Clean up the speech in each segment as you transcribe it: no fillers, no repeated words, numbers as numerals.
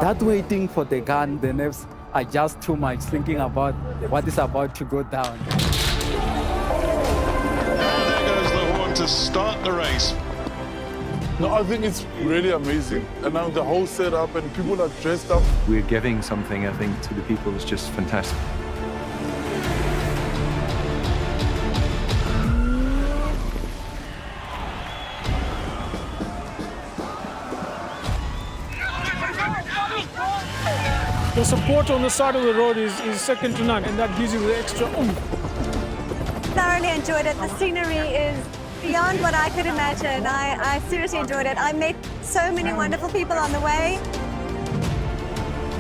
That waiting for the gun, the nerves are just too much, thinking about what is about to go down. And there goes the horn to start the race. No, I think it's really amazing. And now the whole setup and people are dressed up. We're giving something, I think, to the people that's just fantastic. The support on the side of the road is second to none, and that gives you the extra oomph. Thoroughly enjoyed it. The scenery is beyond what I could imagine. I seriously enjoyed it. I met so many wonderful people on the way.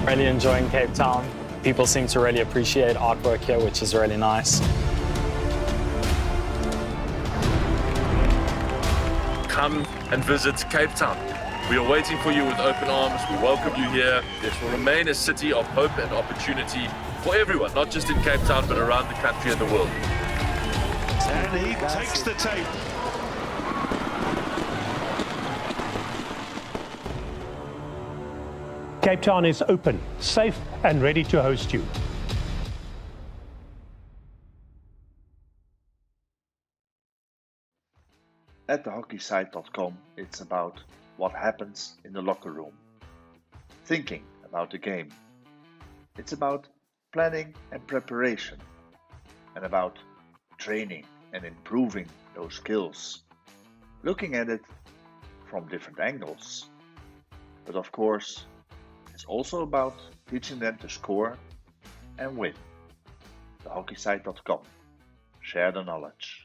Really enjoying Cape Town. People seem to really appreciate artwork here, which is really nice. Come and visit Cape Town. We are waiting for you with open arms. We welcome you here. This will remain a city of hope and opportunity for everyone, not just in Cape Town, but around the country and the world. And he takes the tape. Cape Town is open, safe and ready to host you. At thehockeysite.com, it's about what happens in the locker room, thinking about the game. It's about planning and preparation, and about training and improving those skills, looking at it from different angles. But of course, it's also about teaching them to score and win. Thehockeysite.com. Share the knowledge.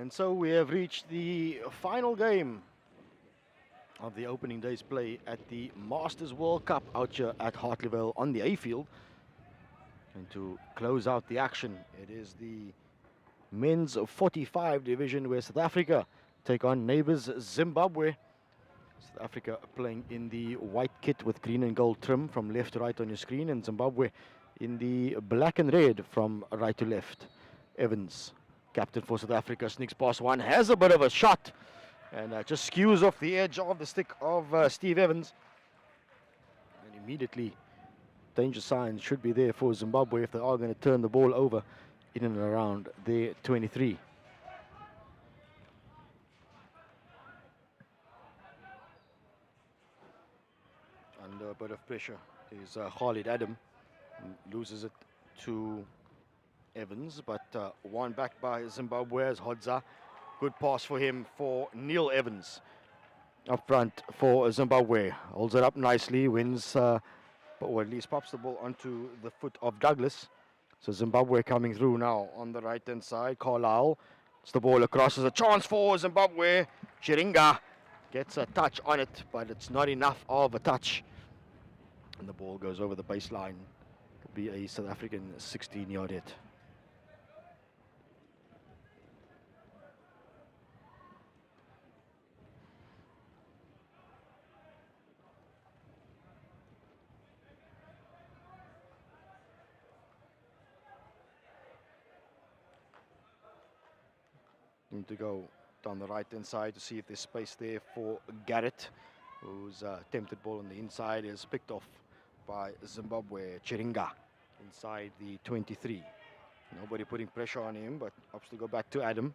And so we have reached the final game of the opening day's play at the Masters World Cup out here at Hartleyvale on the A field. And to close out the action, it is the men's 45 division where South Africa take on neighbors Zimbabwe. South Africa playing in the white kit with green and gold trim from left to right on your screen, and Zimbabwe in the black and red from right to left. Evans, captain for South Africa, sneaks past one, has a bit of a shot, and just skews off the edge of the stick of Steve Evans. And immediately, danger signs should be there for Zimbabwe if they are going to turn the ball over in and around their 23. Under a bit of pressure is Khalid Adam, loses it to Evans, but won back by Zimbabwe as Hodza. Good pass for him for Neil Evans up front for Zimbabwe. Holds it up nicely, wins, or at least pops the ball onto the foot of Douglas. So Zimbabwe coming through now on the right-hand side. Carlisle, it's the ball across. There's a chance for Zimbabwe. Chiringa gets a touch on it, but it's not enough of a touch. And the ball goes over the baseline. It'll be a South African 16-yard hit. Need to go down the right-hand side to see if there's space there for Garrett, whose attempted ball on the inside is picked off by Zimbabwe. Chiringa inside the 23. Nobody putting pressure on him, but opts to go back to Adam.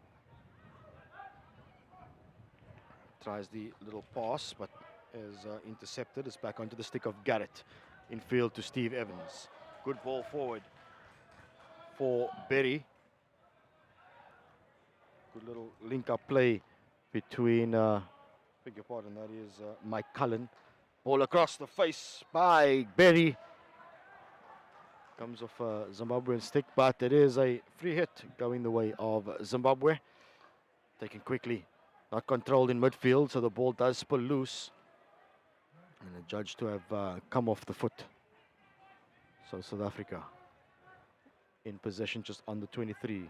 Tries the little pass, but is intercepted. It's back onto the stick of Garrett. Infield to Steve Evans. Good ball forward for Berry. Good little link-up play between, beg your pardon, that is Mike Cullen. Ball across the face by Berry. Comes off a Zimbabwean stick, but it is a free hit going the way of Zimbabwe. Taken quickly, not controlled in midfield, so the ball does spill loose. And the judge to have come off the foot. So South Africa in possession just on the 23.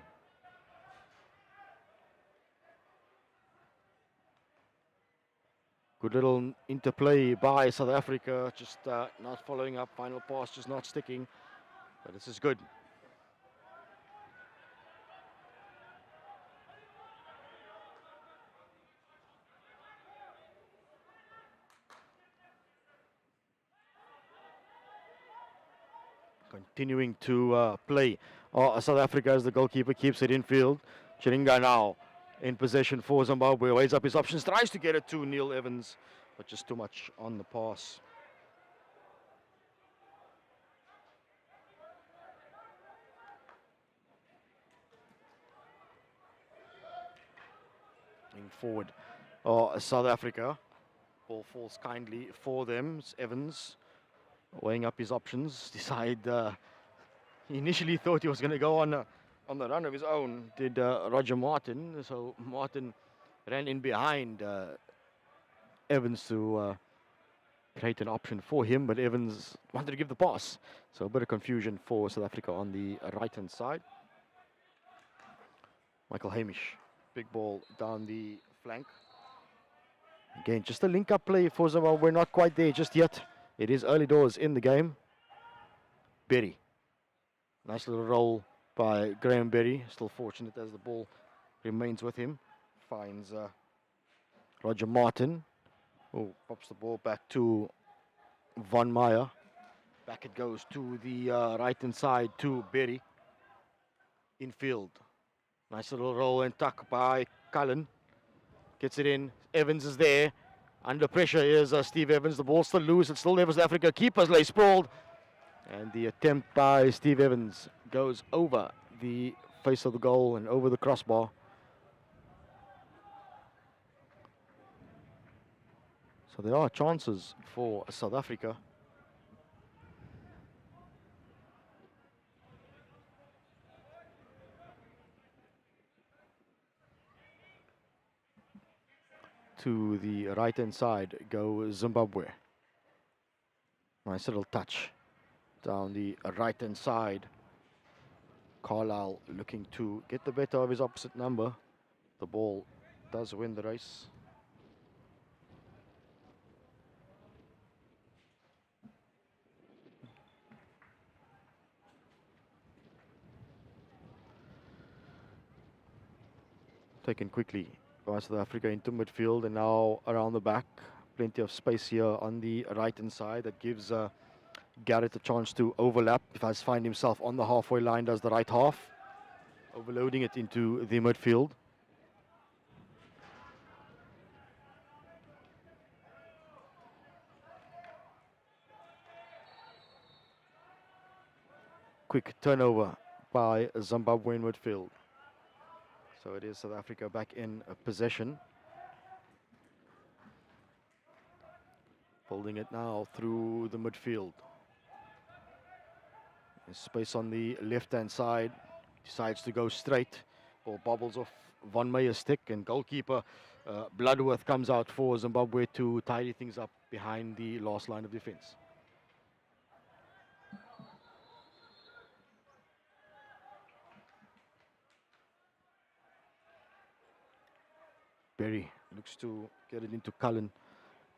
Good little interplay by South Africa, just not following up. Final pass just not sticking, but this is good. Continuing to play. South Africa as the goalkeeper keeps it in field. Chiringa now in possession for Zimbabwe, weighs up his options, tries to get it to Neil Evans, but just too much on the pass. In forward, South Africa. Ball falls kindly for them. It's Evans weighing up his options. He initially thought he was going to go on the run of his own, did Roger Martin. So Martin ran in behind Evans to create an option for him, but Evans wanted to give the pass. So a bit of confusion for South Africa on the right-hand side. Michael Hamish, big ball down the flank. Again, just a link-up play for Zimbabwe. We're not quite there just yet. It is early doors in the game. Berry, nice little roll by Graham Berry. Still fortunate as the ball remains with him. Finds Roger Martin, who pops the ball back to Von Meyer. Back it goes to the right-hand side to Berry. Infield. Nice little roll and tuck by Cullen. Gets it in. Evans is there. Under pressure is Steve Evans. The ball still loose. It's still there for South Africa. Keepers lay sprawled. And the attempt by Steve Evans goes over the face of the goal and over the crossbar. So there are chances for South Africa. to the right-hand side go Zimbabwe. Nice little touch down the right-hand side. Carlisle looking to get the better of his opposite number. The ball does win the race. Taken quickly by South Africa into midfield and now around the back. Plenty of space here on the right-hand side that gives Garrett a chance to overlap. If he finds himself on the halfway line, does the right half, overloading it into the midfield. Quick turnover by Zimbabwe in midfield. So it is South Africa back in possession. Holding it now through the midfield. There's space on the left-hand side. Decides to go straight. Ball bobbles off Von Meyer's stick, and goalkeeper Bloodworth comes out for Zimbabwe to tidy things up behind the last line of defense. Berry looks to get it into Cullen.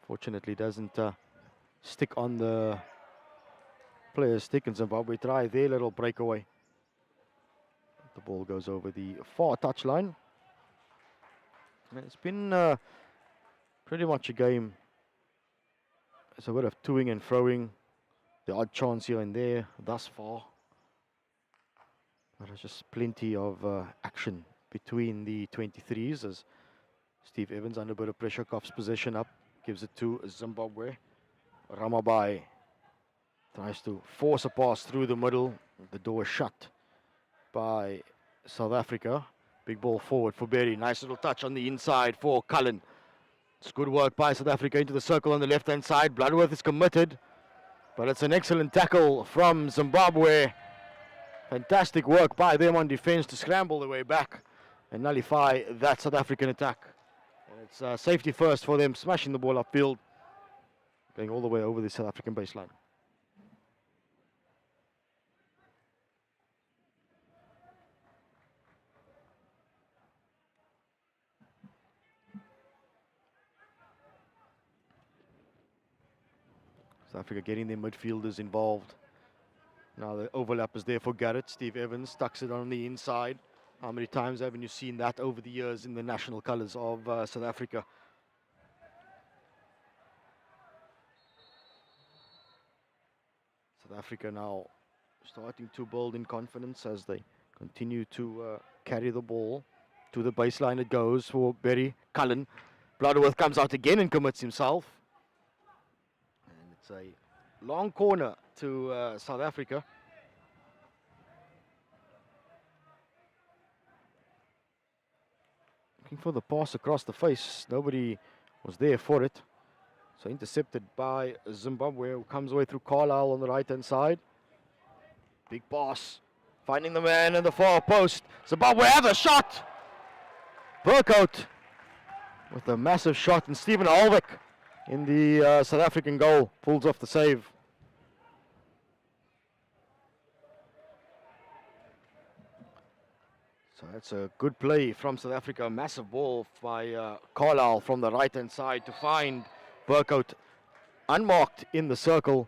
Fortunately, doesn't stick on the player's stick, and Zimbabwe try their little breakaway. The ball goes over the far touchline. And it's been pretty much a game. It's a bit of toing and froing. The odd chance here and there thus far. But there's just plenty of action between the 23s as Steve Evans under a bit of pressure, coughs possession up, gives it to Zimbabwe. Ramabai tries to force a pass through the middle. The door shut by South Africa. Big ball forward for Berry. Nice little touch on the inside for Cullen. It's good work by South Africa into the circle on the left-hand side. Bloodworth is committed, but it's an excellent tackle from Zimbabwe. Fantastic work by them on defense to scramble their way back and nullify that South African attack. And it's safety first for them, smashing the ball upfield, going all the way over the South African baseline. South Africa getting their midfielders involved. Now the overlap is there for Garrett. Steve Evans tucks it on the inside. How many times haven't you seen that over the years in the national colours of South Africa? South Africa now starting to build in confidence as they continue to carry the ball. To the baseline it goes for Berry. Cullen. Bloodworth comes out again and commits himself. And it's a long corner to South Africa. Looking for the pass across the face. Nobody was there for it. So intercepted by Zimbabwe, who comes away through Carlisle on the right-hand side. Big pass. Finding the man in the far post. Zimbabwe have a shot. Burkout with a massive shot, and Stephen Alvik in the South African goal pulls off the save. So that's a good play from South Africa. A massive ball by Carlisle from the right-hand side to find Burkout unmarked in the circle.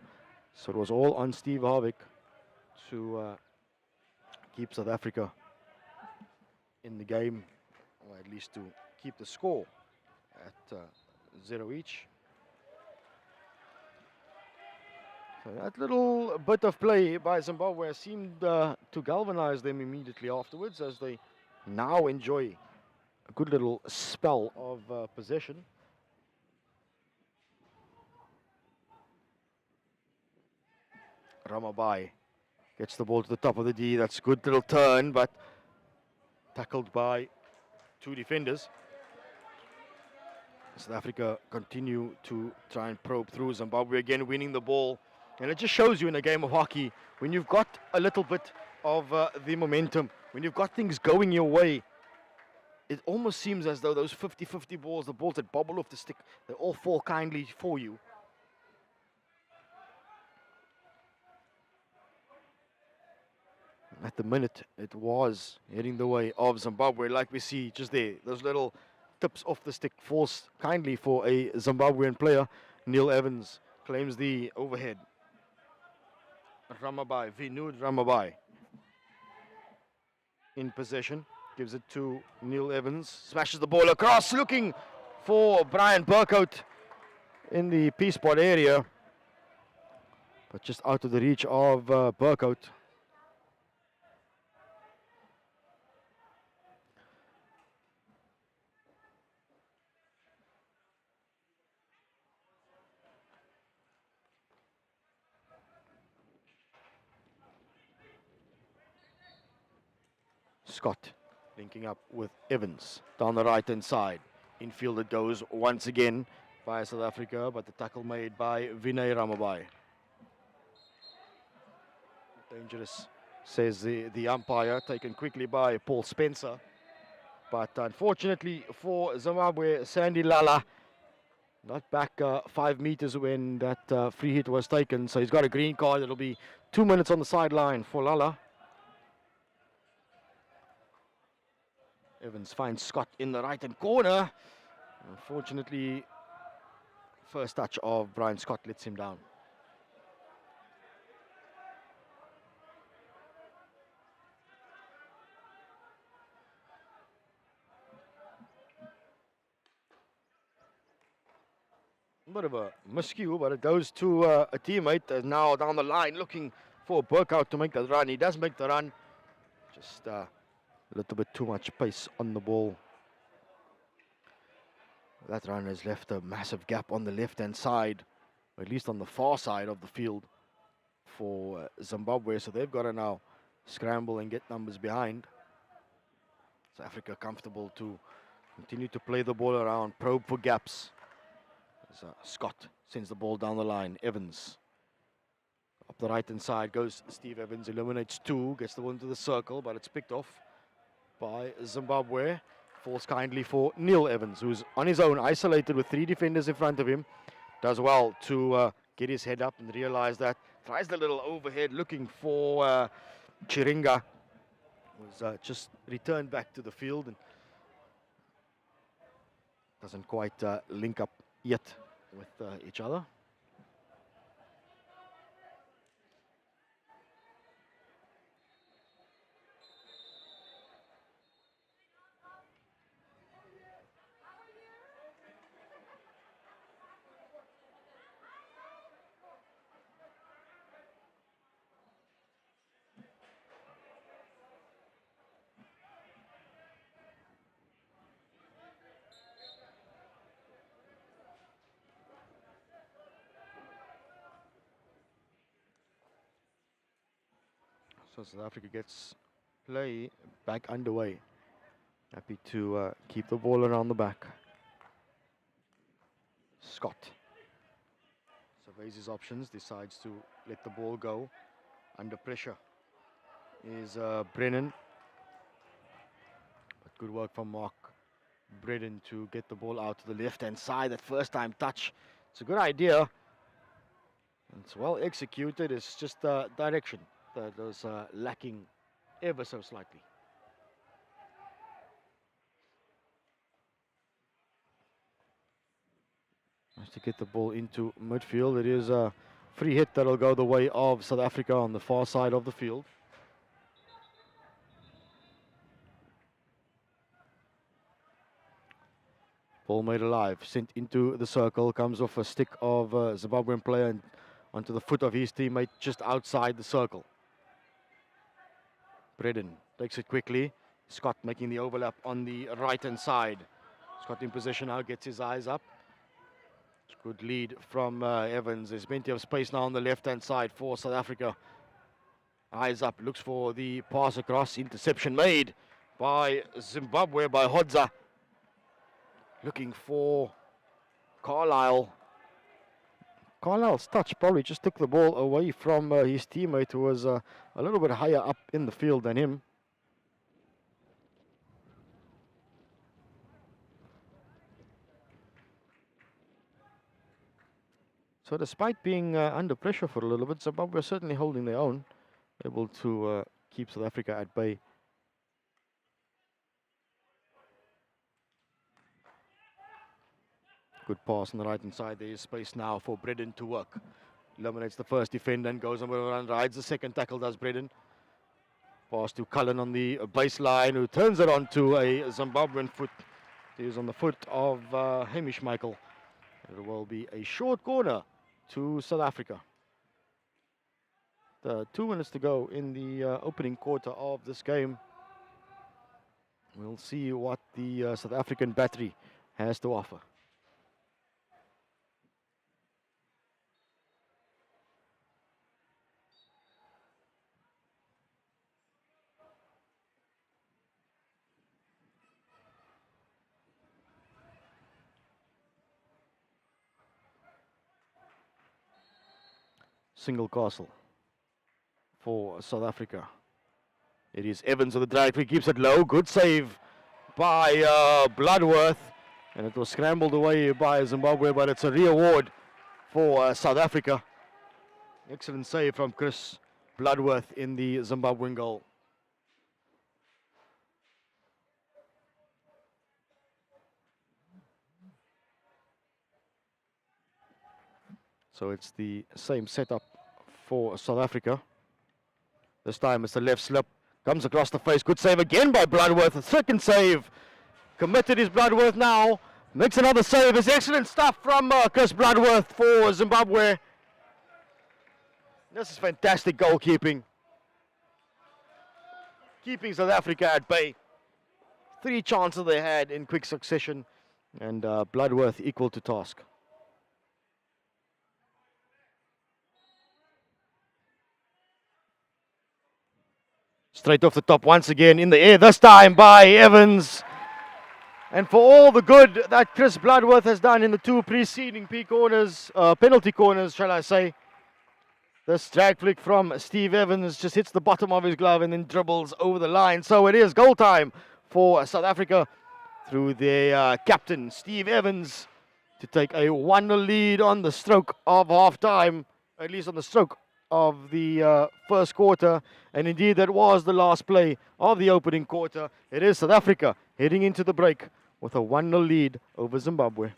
So it was all on Steve Harvick to keep South Africa in the game, or at least to keep the score at 0 each. So that little bit of play by Zimbabwe seemed to galvanize them immediately afterwards, as they now enjoy a good little spell of possession. Ramabai gets the ball to the top of the D. That's a good little turn, but tackled by two defenders. South Africa continue to try and probe through. Zimbabwe again winning the ball. And it just shows you in a game of hockey, when you've got a little bit of the momentum, when you've got things going your way, it almost seems as though those 50-50 balls, the balls that bobble off the stick, they all fall kindly for you. At the minute, it was heading the way of Zimbabwe, like we see just there. Those little tips off the stick falls kindly for a Zimbabwean player. Neil Evans claims the overhead. Ramabai, Vinud Ramabai in possession. Gives it to Neil Evans. Smashes the ball across, looking for Brian Burkout in the P-spot area. But just out of the reach of Burkout. Scott linking up with Evans down the right-hand side. Infield it goes once again by South Africa, but the tackle made by Vinay Ramabai. Dangerous, says the umpire, taken quickly by Paul Spencer. But unfortunately for Zimbabwe, Sandy Lala not back 5 meters when that free hit was taken. So he's got a green card. It'll be 2 minutes on the sideline for Lala. Evans finds Scott in the right-hand corner. Unfortunately, first touch of Brian Scott lets him down. A bit of a miscue, but it goes to a teammate now down the line looking for Burkout to make the run. He does make the run. Just a little bit too much pace on the ball. That run has left a massive gap on the left-hand side, or at least on the far side of the field for Zimbabwe. So they've got to now scramble and get numbers behind. South Africa comfortable to continue to play the ball around, probe for gaps. As Scott sends the ball down the line. Evans up the right-hand side goes Steve Evans, eliminates two, gets the one to the circle, but it's picked off by Zimbabwe. Falls kindly for Neil Evans, who's on his own, isolated with 3 defenders in front of him. Does well to get his head up and realize that. Tries the little overhead looking for Chiringa. Was just returned back to the field and doesn't quite link up yet with each other. So South Africa gets play back underway. Happy to keep the ball around the back. Scott surveys his options, decides to let the ball go. Under pressure is Brennan. But good work from Mark Brennan to get the ball out to the left-hand side. That first time touch. It's a good idea. It's well executed. It's just direction that was lacking ever so slightly. Nice to get the ball into midfield. It is a free hit that'll go the way of South Africa on the far side of the field. Ball made alive, sent into the circle, comes off a stick of a Zimbabwean player and onto the foot of his teammate just outside the circle. Bredin takes it quickly. Scott making the overlap on the right-hand side. Scott in position now, gets his eyes up. Good lead from Evans. There's plenty of space now on the left-hand side for South Africa. Eyes up, looks for the pass across. Interception made by Zimbabwe, by Hodza. Looking for Carlisle. Carlisle's touch probably just took the ball away from his teammate, who was a little bit higher up in the field than him. So despite being under pressure for a little bit, Zimbabwe are certainly holding their own, able to keep South Africa at bay. Good pass on the right-hand side. There is space now for Bredin to work. Eliminates the first defender and goes on a run, rides the second tackle, does Bredin. Pass to Cullen on the baseline, who turns it on to a Zimbabwean foot. It is on the foot of Hamish Michael. It will be a short corner to South Africa. 2 minutes to go in the opening quarter of this game. We'll see what the South African battery has to offer. Single castle for South Africa. It is Evans with the drag, he keeps it low. Good save by Bloodworth. And it was scrambled away by Zimbabwe, but it's a reward for South Africa. Excellent save from Chris Bloodworth in the Zimbabwean goal. So it's the same setup for South Africa. This time it's the left slip. Comes across the face. Good save again by Bloodworth. A second save. Committed is Bloodworth now. Makes another save. It's excellent stuff from Chris Bloodworth for Zimbabwe. This is fantastic goalkeeping. Keeping South Africa at bay. 3 chances they had in quick succession. And Bloodworth equal to task. Straight off the top once again in the air, this time by Evans. And for all the good that Chris Bloodworth has done in the 2 preceding penalty corners, shall I say, this drag flick from Steve Evans just hits the bottom of his glove and then dribbles over the line. So it is goal time for South Africa through their captain, Steve Evans, to take a 1-0 lead on the stroke of half-time, at least on the stroke of the first quarter, and indeed that was the last play of the opening quarter. It is South Africa heading into the break with a 1-0 lead over Zimbabwe.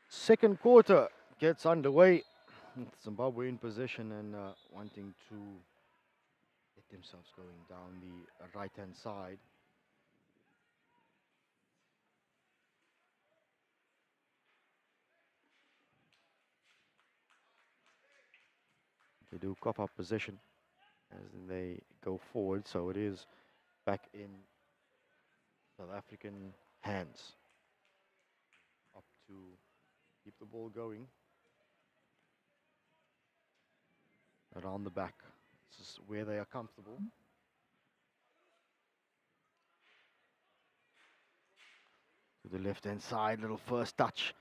Second quarter gets underway. Zimbabwe in possession and wanting to get themselves going down the right-hand side. They do cough up possession as they go forward, so it is back in South African hands. Up to keep the ball going. Around the back. This is where they are comfortable. To the left-hand side, little first touch.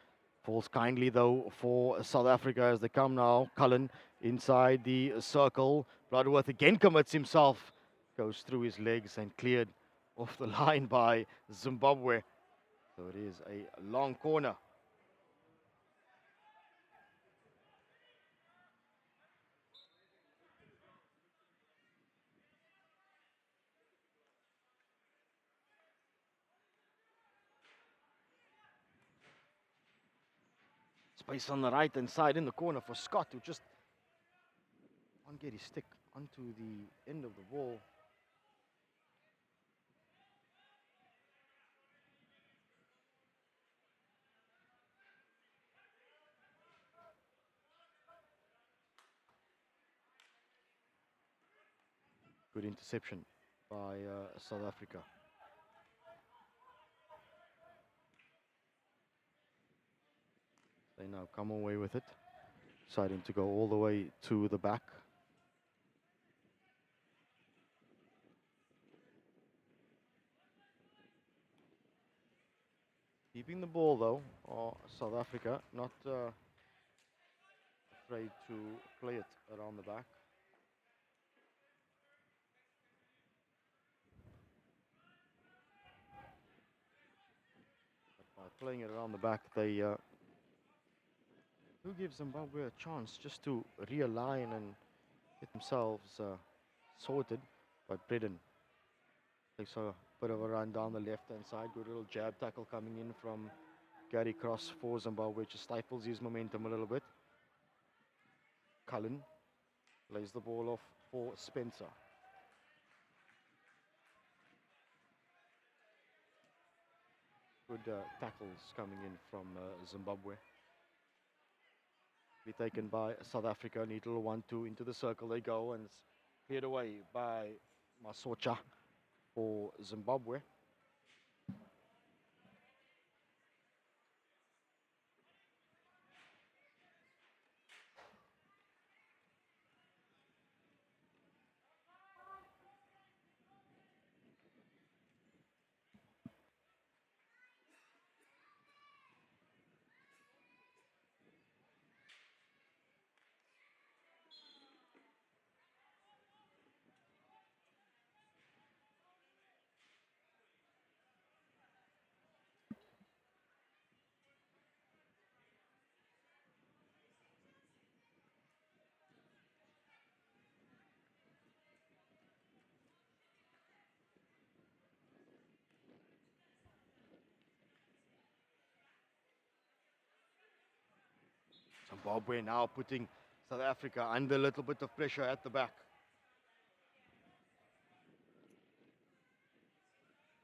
Falls kindly though for South Africa as they come now. Cullen inside the circle. Bloodworth again commits himself. Goes through his legs and cleared off the line by Zimbabwe. So it is a long corner. Space on the right-hand side in the corner for Scott, who just can't get his stick onto the end of the ball. Good interception by South Africa. They now come away with it, deciding to go all the way to the back. Keeping the ball though, South Africa, not afraid to play it around the back. But by playing it around the back, they do give Zimbabwe a chance just to realign and get themselves sorted. But Braden takes a bit of a run down the left-hand side. Good little jab tackle coming in from Gary Cross for Zimbabwe, which stifles his momentum a little bit. Cullen lays the ball off for Spencer. Good tackles coming in from Zimbabwe. Be taken by South Africa. Neat little 1-2 into the circle they go, and it's cleared away by Masocha for Zimbabwe. Zimbabwe now putting South Africa under a little bit of pressure at the back.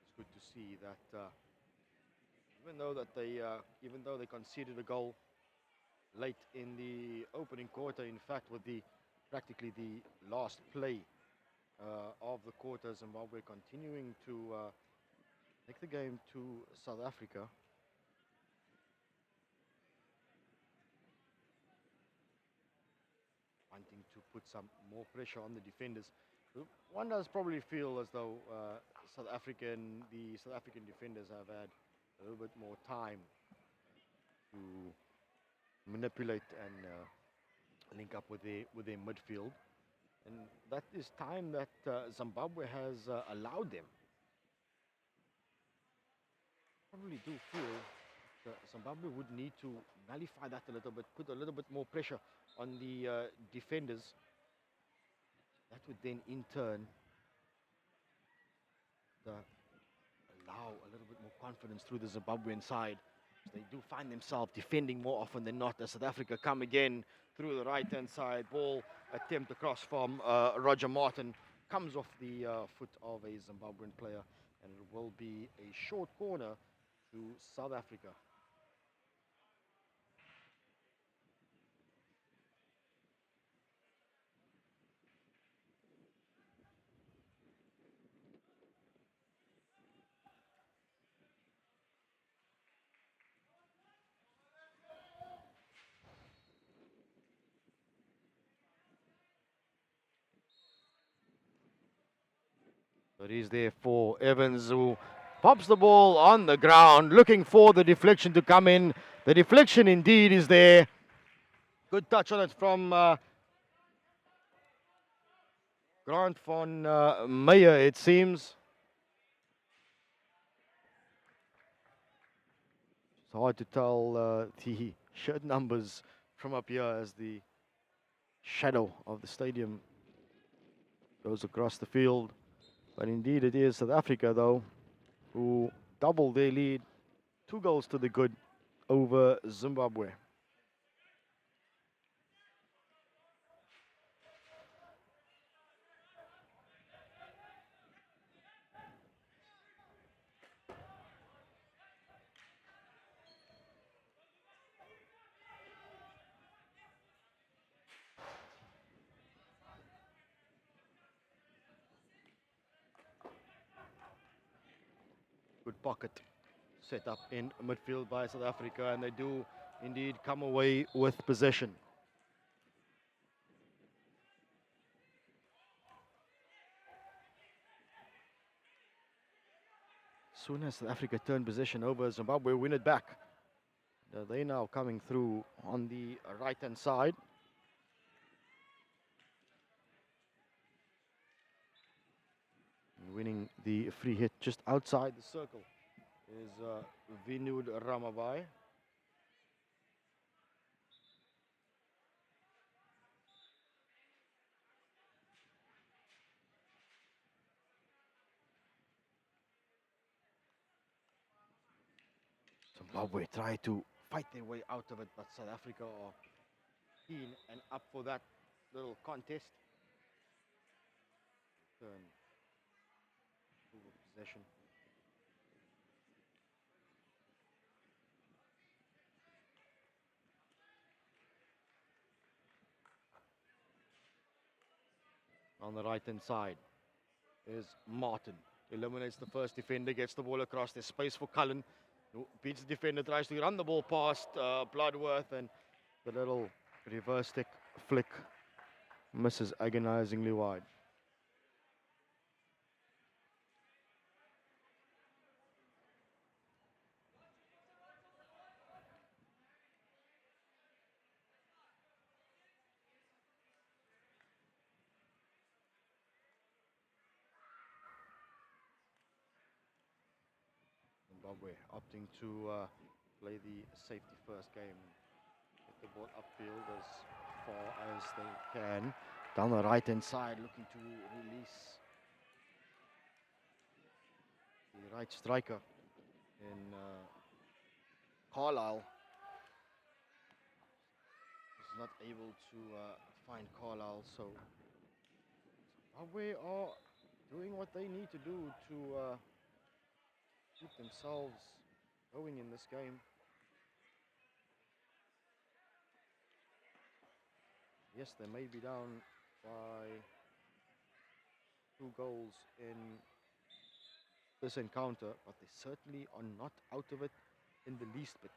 It's good to see that even though they conceded a goal late in the opening quarter, in fact, with practically the last play of the quarter, Zimbabwe continuing to take the game to South Africa. Wanting to put some more pressure on the defenders. One does probably feel as though the South African defenders have had a little bit more time to manipulate and link up with their midfield, and that is time that Zimbabwe has allowed them. Probably do feel that Zimbabwe would need to nullify that a little bit, put a little bit more pressure on the defenders. That would then in turn allow a little bit more confidence through the Zimbabwean side. They do find themselves defending more often than not as South Africa come again through the right-hand side. Ball attempt across from Roger Martin. Comes off the foot of a Zimbabwean player, and it will be a short corner to South Africa. But he's there for Evans, who pops the ball on the ground, looking for the deflection to come in. The deflection indeed is there. Good touch on it from Grant van Meyer, it seems. It's hard to tell the shirt numbers from up here as the shadow of the stadium goes across the field. But indeed it is South Africa, though, who doubled their lead. 2 goals to the good over Zimbabwe. Good pocket set up in midfield by South Africa, and they do indeed come away with possession. Soon as South Africa turn possession over, Zimbabwe win it back. They're now coming through on the right-hand side. Winning the free hit just outside the circle is Vinud Ramabai. Zimbabwe try to fight their way out of it, but South Africa are keen and up for that little contest. Turn over possession. On the right hand side is Martin. Eliminates the first defender, gets the ball across. There's space for Cullen, who beats the defender, tries to run the ball past Bloodworth, and the little reverse stick flick misses agonizingly wide. Zimbabwe opting to play the safety first game. Get the ball upfield as far as they can. Down the right hand side, looking to release the right striker in Carlisle. Is not able to find Carlisle, so Zimbabwe are doing what they need to do to keep themselves going in this game. Yes, they may be down by 2 goals in this encounter, but they certainly are not out of it in the least bit.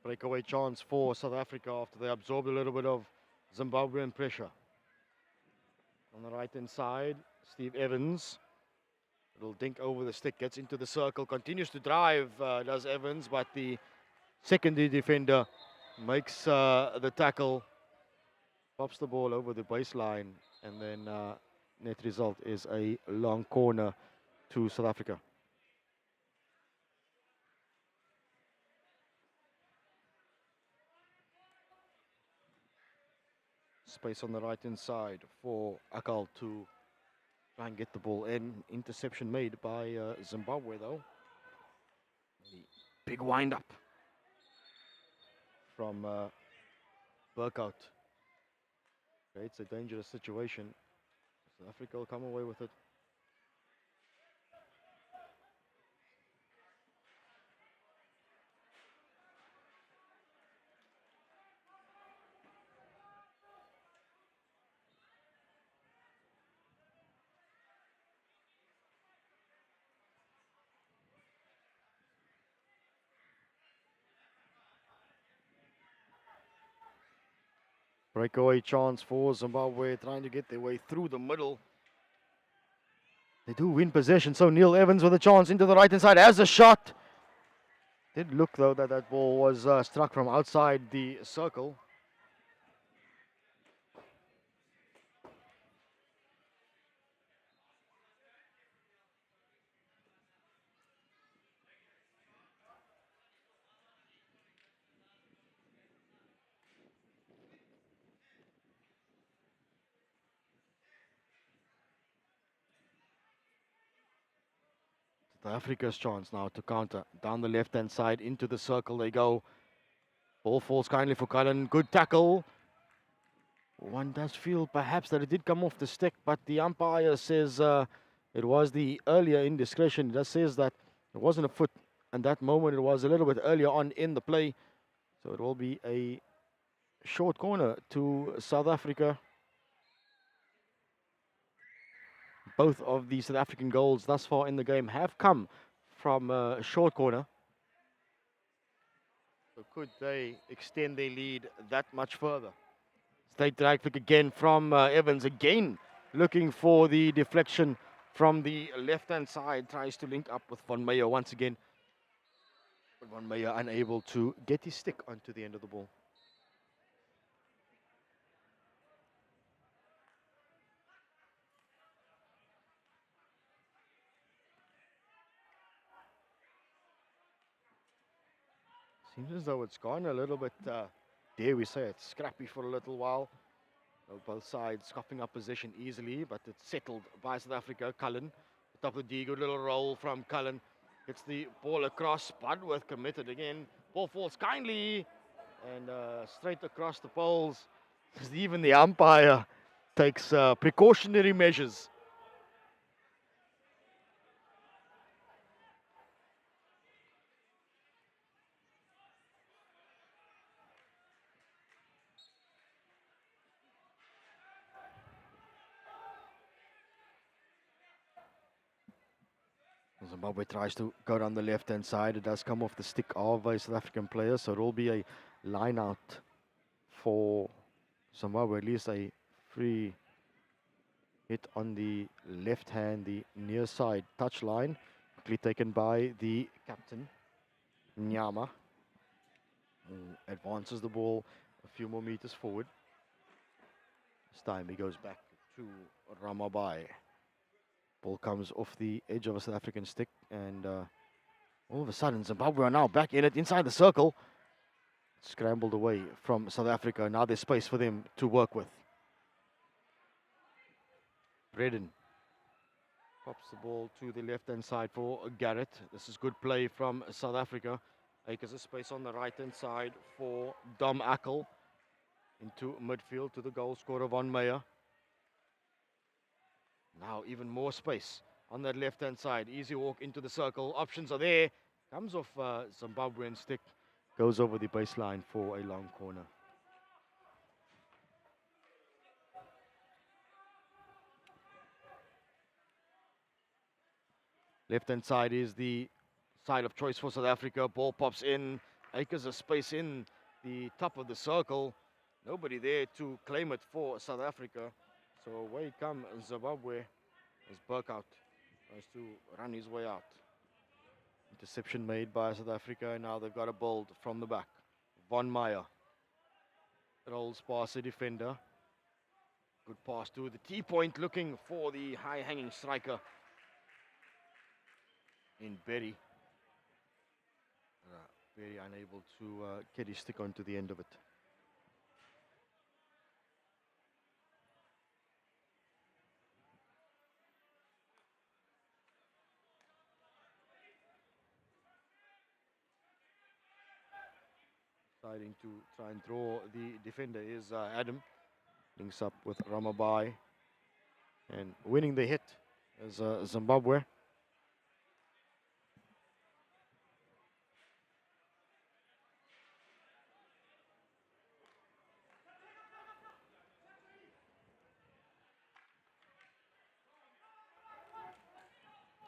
Breakaway chance for South Africa after they absorbed a little bit of Zimbabwean pressure. On the right hand side, Steve Evans. Little dink over the stick, gets into the circle, continues to drive, does Evans, but the secondary defender makes the tackle, pops the ball over the baseline, and then net result is a long corner to South Africa. Space on the right hand side for Akal to try and get the ball in. Interception made by Zimbabwe, though. The big wind up from Burkout. Creates a dangerous situation South Africa will come away with it. Breakaway chance for Zimbabwe, trying to get their way through the middle. They do win possession, so Neil Evans with a chance into the right-hand side as a shot. Did look, though, that that ball was struck from outside the circle. South Africa's chance now to counter. Down the left-hand side, into the circle they go. Ball falls kindly for Cullen. Good tackle. One does feel perhaps that it did come off the stick, but the umpire says it was the earlier indiscretion. It just says that it wasn't a foot, and that moment it was a little bit earlier on in the play. So it will be a short corner to South Africa. Both of the South African goals thus far in the game have come from a short corner. So could they extend their lead that much further? Straight drag flick again from Evans, again looking for the deflection from the left-hand side. Tries to link up with Van Meyer once again. But Van Meyer unable to get his stick onto the end of the ball. Seems as though it's gone a little bit, dare we say it, scrappy for a little while. Both sides scoffing up position easily, but it's settled by South Africa. Cullen, top of the D, good little roll from Cullen. Gets the ball across, Budworth committed again. Ball falls kindly, and straight across the poles. Even the umpire takes precautionary measures. Zimbabwe tries to go down the left-hand side. It does come off the stick of a South African player, so it will be a line out for Zimbabwe, at least a free hit on the left hand, the near side touch line. Quickly taken by the captain, Nyama, who advances the ball a few more meters forward. This time he goes back to Ramabai. Ball comes off the edge of a South African stick, and all of a sudden Zimbabwe are now back in it, inside the circle. Scrambled away from South Africa. Now there's space for them to work with. Redden pops the ball to the left-hand side for Garrett. This is good play from South Africa. Acres of space on the right-hand side for Dom Ackel. Into midfield to the goal scorer, Van Meyer. Now even more space on that left-hand side. Easy walk into the circle. Options are there. Comes off Zimbabwean stick. Goes over the baseline for a long corner. Left-hand side is the side of choice for South Africa. Ball pops in. Acres of space in the top of the circle. Nobody there to claim it for South Africa. So away come Zimbabwe as Burkout tries to run his way out. Interception made by South Africa, and now they've got a bold from the back. Von Meyer rolls past the defender. Good pass to the T-point, looking for the high-hanging striker in Berry. Berry unable to get his stick onto the end of it. Deciding to try and draw the defender is Adam. Links up with Ramabai. and winning the hit is Zimbabwe.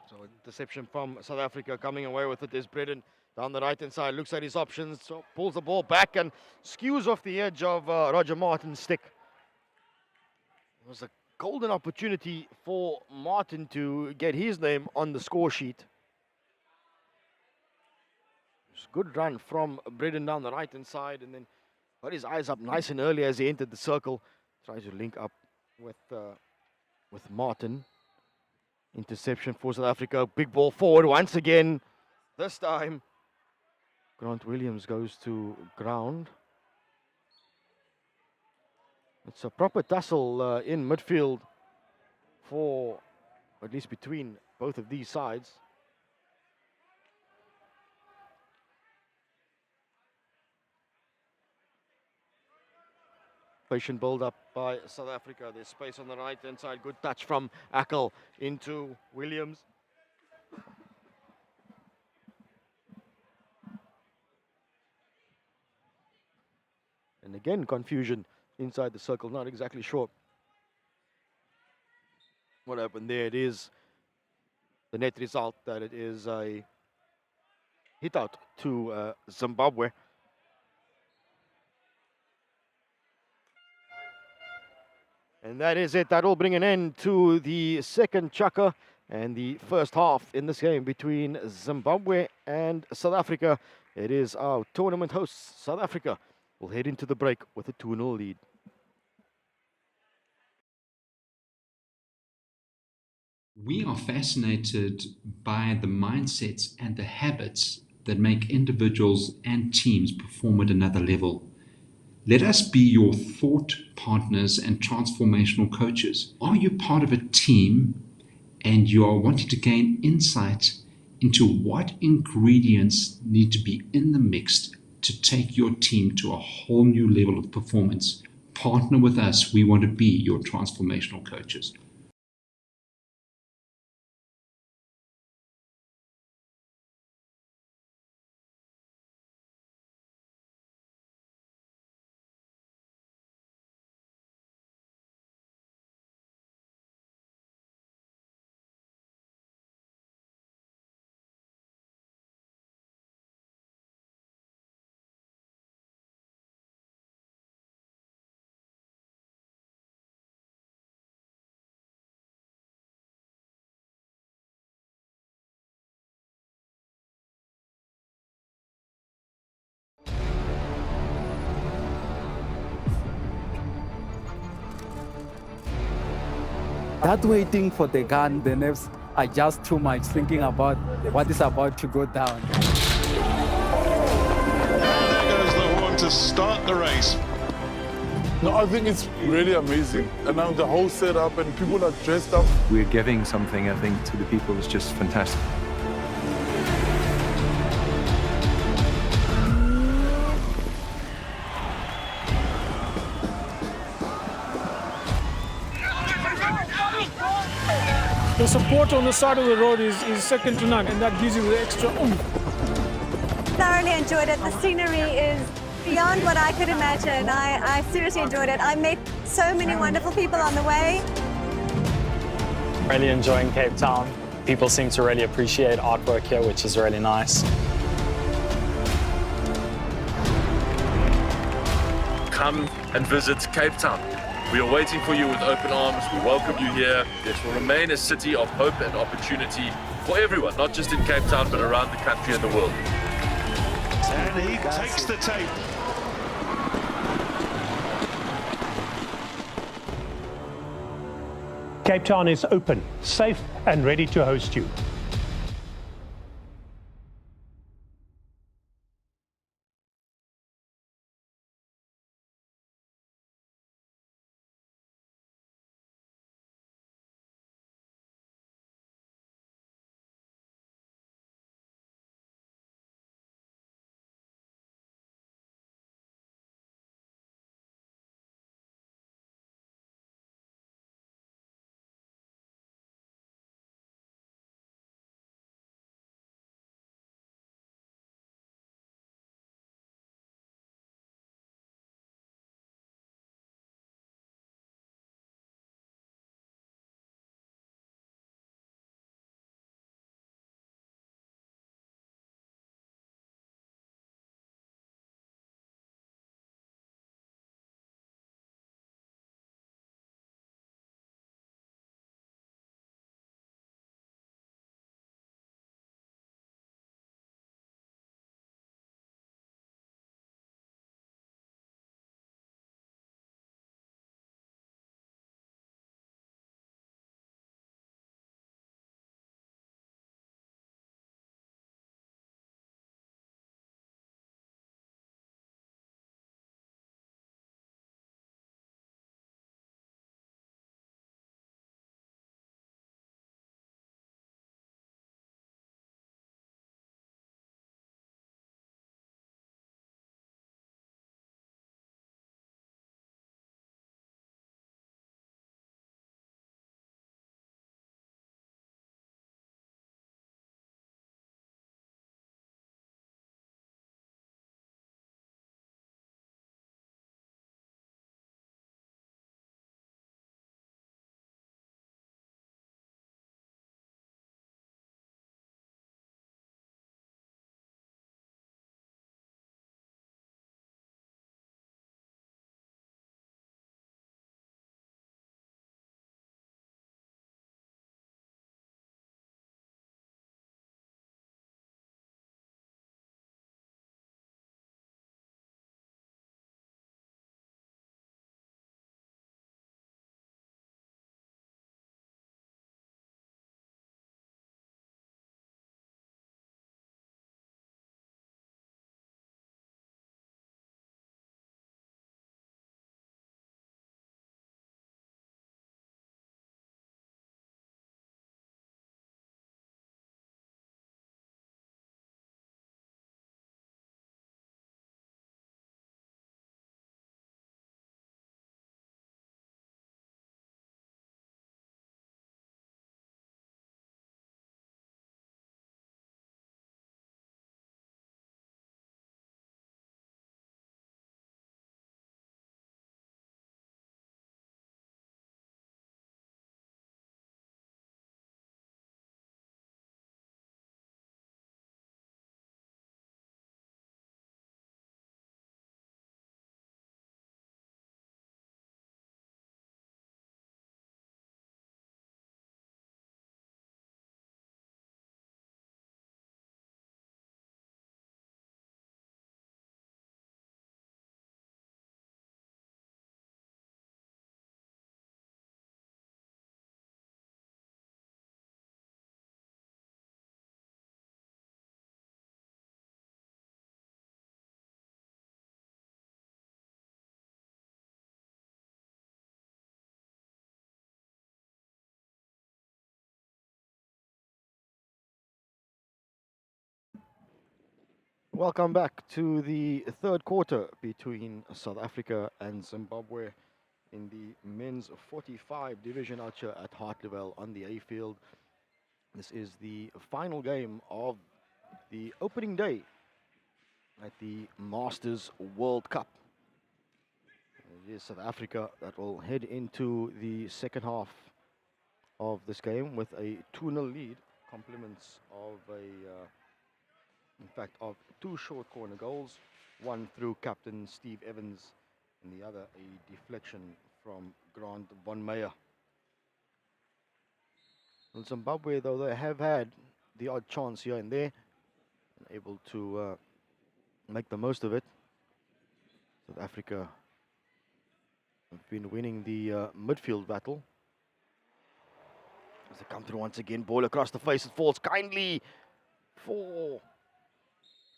So interception from South Africa, coming away with it is Bredin down the right-hand side, looks at his options, so pulls the ball back and skews off the edge of Roger Martin's stick. It was a golden opportunity for Martin to get his name on the score sheet. It's a good run from Bredin down the right-hand side, and then got his eyes up nice and early as he entered the circle. Tries to link up with Martin. Interception for South Africa. Big ball forward once again. This time, Grant Williams goes to ground. It's a proper tussle in midfield for, at least between both of these sides. Patient build up by South Africa. There's space on the right hand side. Good touch from Ackle into Williams. And again, confusion inside the circle. Not exactly sure what happened there. It is the net result that it is a hit out to Zimbabwe. And that is it. That will bring an end to the second chukker and the first half in this game between Zimbabwe and South Africa. It is our tournament hosts, South Africa, will head into the break with a 2-0 lead. We are fascinated by the mindsets and the habits that make individuals and teams perform at another level. Let us be your thought partners and transformational coaches. Are you part of a team and you are wanting to gain insight into what ingredients need to be in the mix to take your team to a whole new level of performance? Partner with us. We want to be your transformational coaches. That waiting for the gun, the nerves are just too much, thinking about what is about to go down. And there goes the horn to start the race. No, I think it's really amazing. And now the whole setup and people are dressed up. We're giving something, I think, to the people is just fantastic. The support on the side of the road is second to none, and that gives you the extra oomph. Thoroughly enjoyed it. The scenery is beyond what I could imagine. I seriously enjoyed it. I met so many wonderful people on the way. Really enjoying Cape Town. People seem to really appreciate artwork here, which is really nice. Come and visit Cape Town. We are waiting for you with open arms. We welcome you here. This will remain a city of hope and opportunity for everyone, not just in Cape Town, but around the country and the world. And he takes the tape. Cape Town is open, safe, and ready to host you. Welcome back to the third quarter between South Africa and Zimbabwe in the men's 45 division out here at Hartleville on the A field. This is the final game of the opening day at the Masters World Cup. It is South Africa that will head into the second half of this game with a 2-0 lead, compliments of of 2 short corner goals, one through captain Steve Evans and the other a deflection from Grant von Meyer. In Zimbabwe, though, they have had the odd chance here and there, and able to make the most of it. South Africa have been winning the midfield battle. As they come through once again, ball across the face, it falls kindly for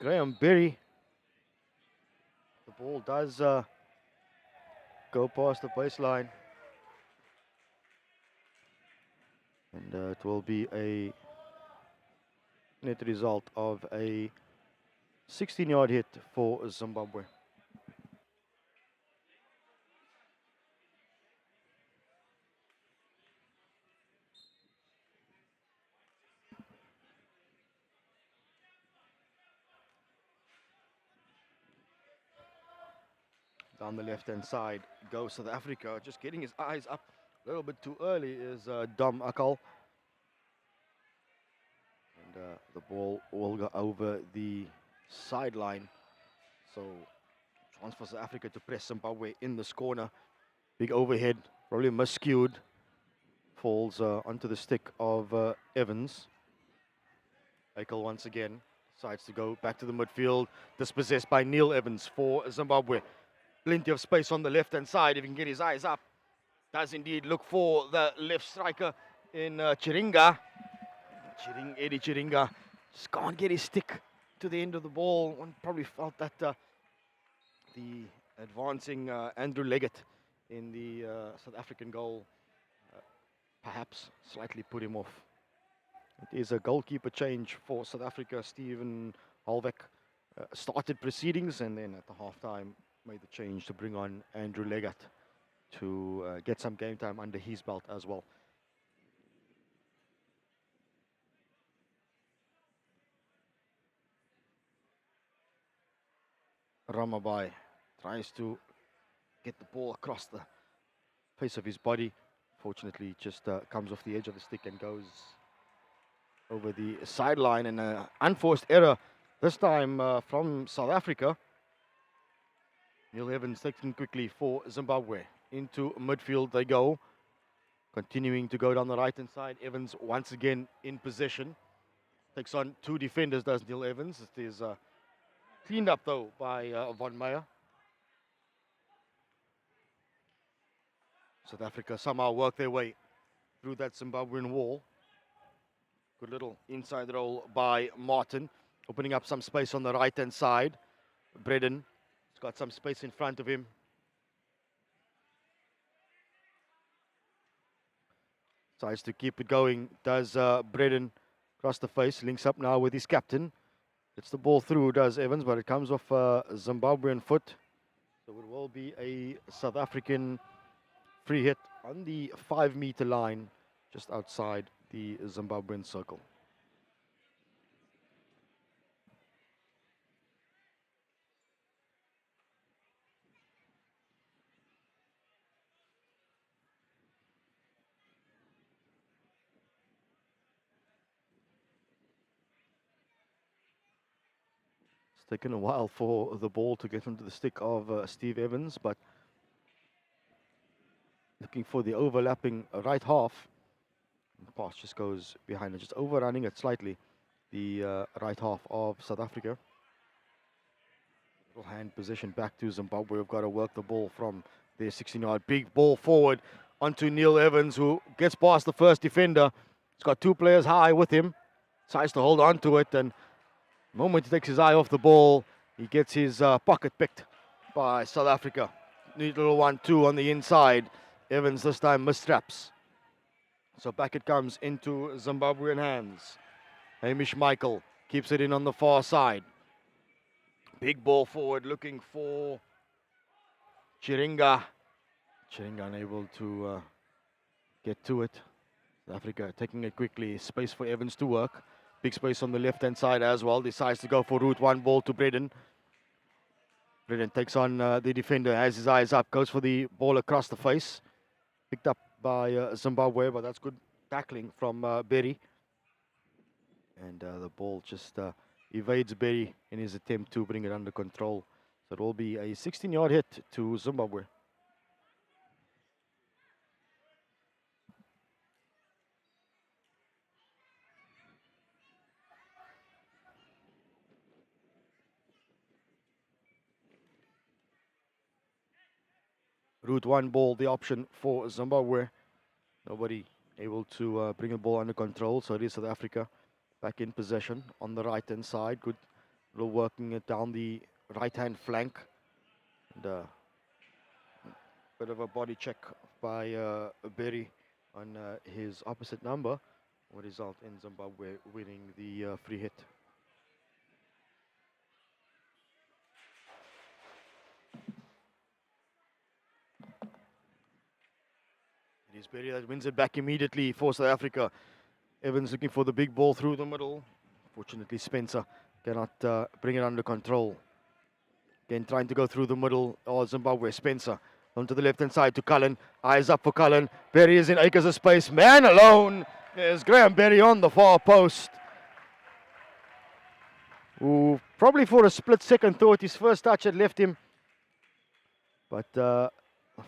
Graham Berry. The ball does go past the baseline. And it will be a net result of a 16-yard hit for Zimbabwe. Down the left-hand side goes South Africa. Just getting his eyes up a little bit too early is Dom Akal. And the ball will go over the sideline. So chance for South Africa to press Zimbabwe in this corner. Big overhead, probably miscued. Falls onto the stick of Evans. Akal once again decides to go back to the midfield. Dispossessed by Neil Evans for Zimbabwe. Plenty of space on the left-hand side if he can get his eyes up. Does indeed look for the left striker in Chiringa. Eddie Chiringa just can't get his stick to the end of the ball. One probably felt that the advancing Andrew Leggett in the South African goal perhaps slightly put him off. It is a goalkeeper change for South Africa. Stephen Halbeck started proceedings and then at the halftime made the change to bring on Andrew Leggett to get some game time under his belt as well. Ramabai tries to get the ball across the face of his body. Fortunately, just comes off the edge of the stick and goes over the sideline. And an unforced error, this time from South Africa. Neil Evans taken quickly for Zimbabwe. Into midfield they go. Continuing to go down the right-hand side. Evans once again in possession. Takes on 2 defenders, does Neil Evans. It is cleaned up, though, by von Meyer. South Africa somehow work their way through that Zimbabwean wall. Good little inside roll by Martin. Opening up some space on the right-hand side. Bredden. Got some space in front of him. Tries to keep it going. Does Bredden across the face. Links up now with his captain. Gets the ball through, does Evans, but it comes off Zimbabwean foot. So it will be a South African free hit on the 5-meter line just outside the Zimbabwean circle. Taken a while for the ball to get into the stick of Steve Evans, but looking for the overlapping right half. The pass just goes behind it, just overrunning it slightly, the right half of South Africa. Little hand position back to Zimbabwe. We've got to work the ball from their 16-yard. Big ball forward onto Neil Evans, who gets past the first defender. He's got 2 players high with him. Tries to hold on to it, and the moment he takes his eye off the ball, he gets his pocket picked by South Africa. Neat little 1-2 on the inside. Evans this time mistraps. So back it comes into Zimbabwean hands. Hamish Michael keeps it in on the far side. Big ball forward looking for Chiringa. Chiringa unable to get to it. South Africa taking it quickly. Space for Evans to work. Big space on the left-hand side as well. Decides to go for route one, ball to Braden. Braden takes on the defender, has his eyes up, goes for the ball across the face. Picked up by Zimbabwe, but that's good tackling from Berry. And the ball just evades Berry in his attempt to bring it under control. So it will be a 16-yard hit to Zimbabwe. Route one ball, the option for Zimbabwe. Nobody able to bring the ball under control, so it is South Africa back in possession on the right-hand side. Good little working it down the right-hand flank. And bit of a body check by Berry on his opposite number. Will result in Zimbabwe winning the free hit. It is Berry that wins it back immediately for South Africa. Evans looking for the big ball through the middle. Fortunately, Spencer cannot bring it under control. Again, trying to go through the middle. Oh, Zimbabwe, Spencer. Onto the left-hand side to Cullen. Eyes up for Cullen. Berry is in acres of space. Man alone. There's Graham Berry on the far post. Who probably for a split second thought his first touch had left him. But the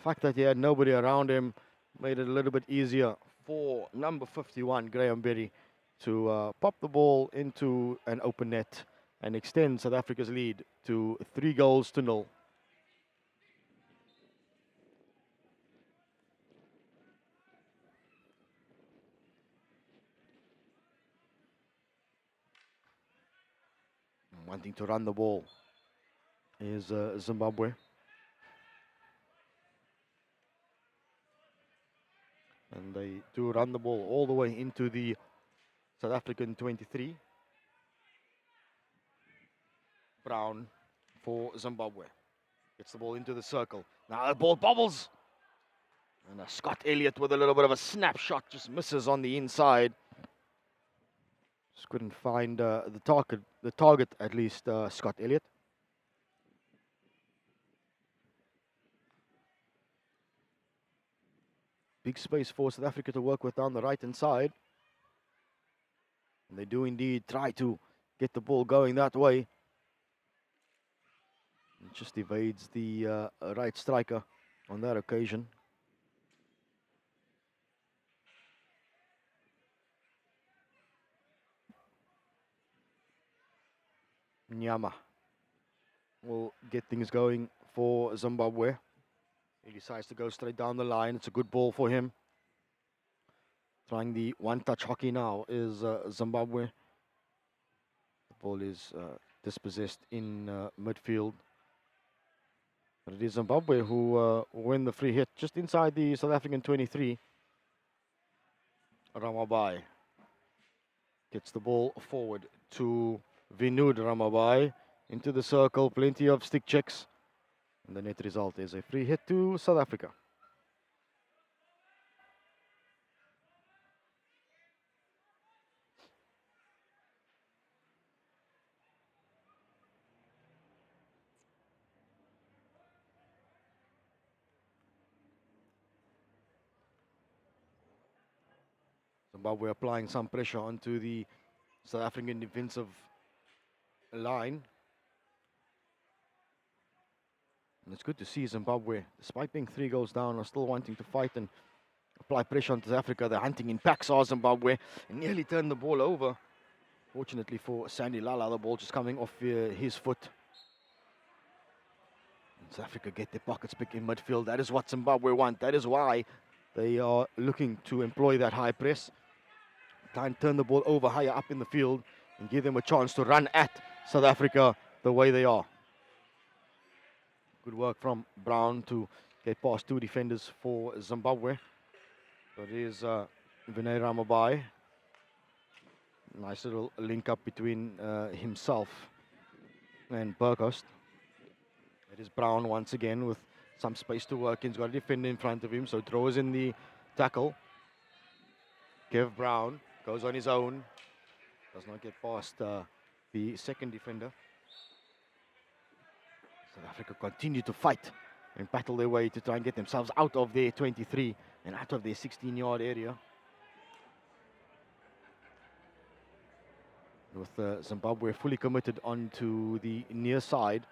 fact that he had nobody around him made it a little bit easier for number 51, Graham Berry, to pop the ball into an open net and extend South Africa's lead to 3-0. Wanting to run the ball is Zimbabwe. And they do run the ball all the way into the South African 23. Brown for Zimbabwe. Gets the ball into the circle. Now the ball bobbles. And Scott Elliott with a little bit of a snapshot. Just misses on the inside. Just couldn't find the target at least, Scott Elliott. Big space for South Africa to work with down the right-hand side. And they do indeed try to get the ball going that way. It just evades the right striker on that occasion. Nyama will get things going for Zimbabwe. He decides to go straight down the line. It's a good ball for him. Trying the one-touch hockey now is Zimbabwe. The ball is dispossessed in midfield. But it is Zimbabwe who win the free hit just inside the South African 23. Ramabai gets the ball forward to Vinud Ramabai into the circle. Plenty of stick checks. And the net result is a free hit to South Africa. Zimbabwe applying some pressure onto the South African defensive line. And it's good to see Zimbabwe, despite being 3 goals down, are still wanting to fight and apply pressure on South Africa. They're hunting in packs, are Zimbabwe, and nearly turned the ball over. Fortunately for Sandy Lala, the ball just coming off his foot. And South Africa get their pockets picked in midfield. That is what Zimbabwe want. That is why they are looking to employ that high press. Try and turn the ball over higher up in the field and give them a chance to run at South Africa the way they are. Good work from Brown to get past 2 defenders for Zimbabwe. So it is Vinay Ramabai. Nice little link up between himself and Burghost. It is Brown once again with some space to work in. He's got a defender in front of him, so throws in the tackle. Kev Brown goes on his own. Does not get past the second defender. South Africa continue to fight and battle their way to try and get themselves out of their 23 and out of their 16-yard area. With Zimbabwe fully committed onto the near side,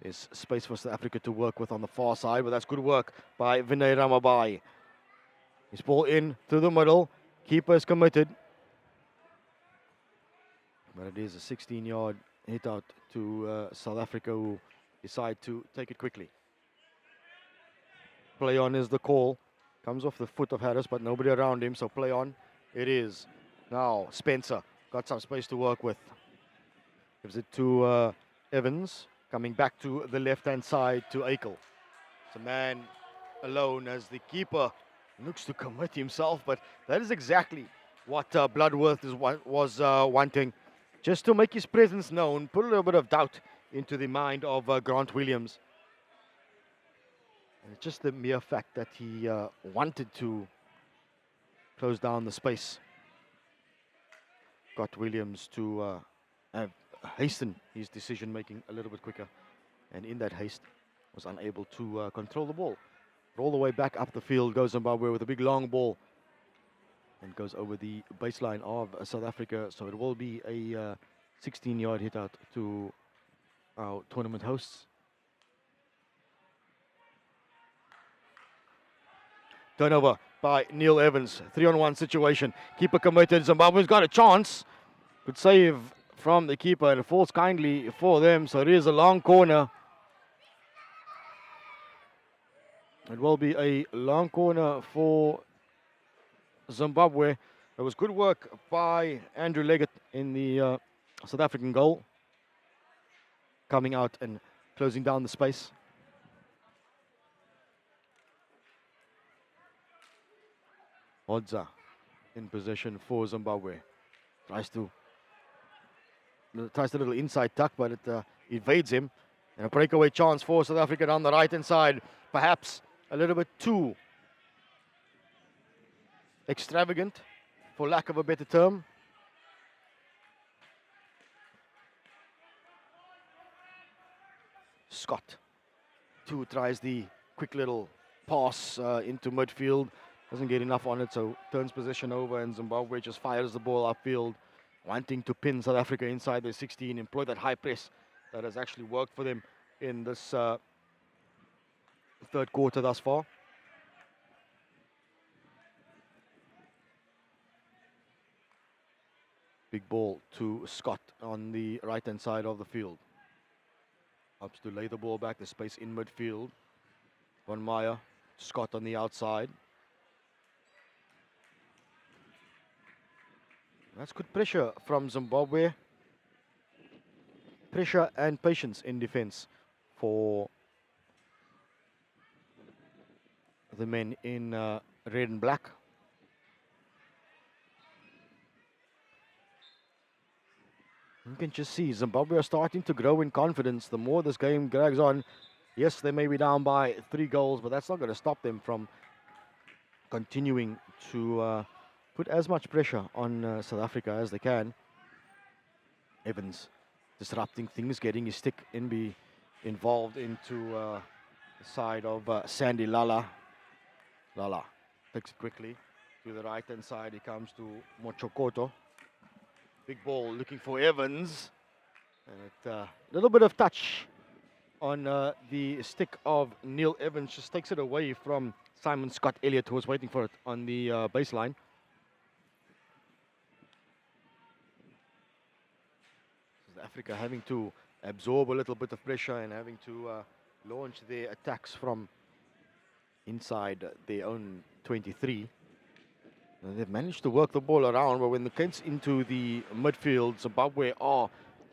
there's space for South Africa to work with on the far side, but that's good work by Vinay Ramabai. His ball in through the middle. Keeper is committed. But it is a 16-yard hit out to South Africa, who decide to take it quickly. Play on is the call. Comes off the foot of Harris, but nobody around him, so play on it is. Now Spencer got some space to work with. Gives it to Evans, coming back to the left-hand side to Eichel. It's a man alone as the keeper looks to commit himself, but that is exactly what Bloodworth was wanting. Just to make his presence known, put a little bit of doubt into the mind of Grant Williams. And it's just the mere fact that he wanted to close down the space got Williams to hasten his decision-making a little bit quicker. And in that haste, was unable to control the ball. All the way back up the field goes Zimbabwe with a big long ball. And goes over the baseline of South Africa. So it will be a 16-yard hit out to our tournament hosts. Turnover by Neil Evans. 3-on-1 situation. Keeper committed. Zimbabwe's got a chance. Good save from the keeper, and it falls kindly for them. So it is a long corner. It will be a long corner for Zimbabwe. It was good work by Andrew Leggett in the South African goal, coming out and closing down the space. Odza in possession for Zimbabwe. Tries a little inside tuck, but it evades him. And a breakaway chance for South Africa down the right-hand side. Perhaps a little bit too extravagant, for lack of a better term. Scott, too, tries the quick little pass into midfield. Doesn't get enough on it, so turns possession over, and Zimbabwe just fires the ball upfield, wanting to pin South Africa inside their 16, employ that high press that has actually worked for them in this third quarter thus far. Big ball to Scott on the right-hand side of the field. Helps to lay the ball back, the space in midfield. Von Meyer, Scott on the outside. That's good pressure from Zimbabwe. Pressure and patience in defense for the men in red and black. You can just see Zimbabwe are starting to grow in confidence the more this game drags on. Yes, they may be down by 3 goals, but that's not going to stop them from continuing to put as much pressure on South Africa as they can. Evans disrupting things, getting his stick involved into the side of Sandy Lala. Lala takes it quickly to the right-hand side. He comes to Mochokoto. Big ball looking for Evans. And a little bit of touch on the stick of Neil Evans. Just takes it away from Simon Scott Elliott, who was waiting for it on the baseline. South Africa having to absorb a little bit of pressure and having to launch their attacks from inside their own 23. And they've managed to work the ball around, but when it gets into the midfield, Zimbabwe are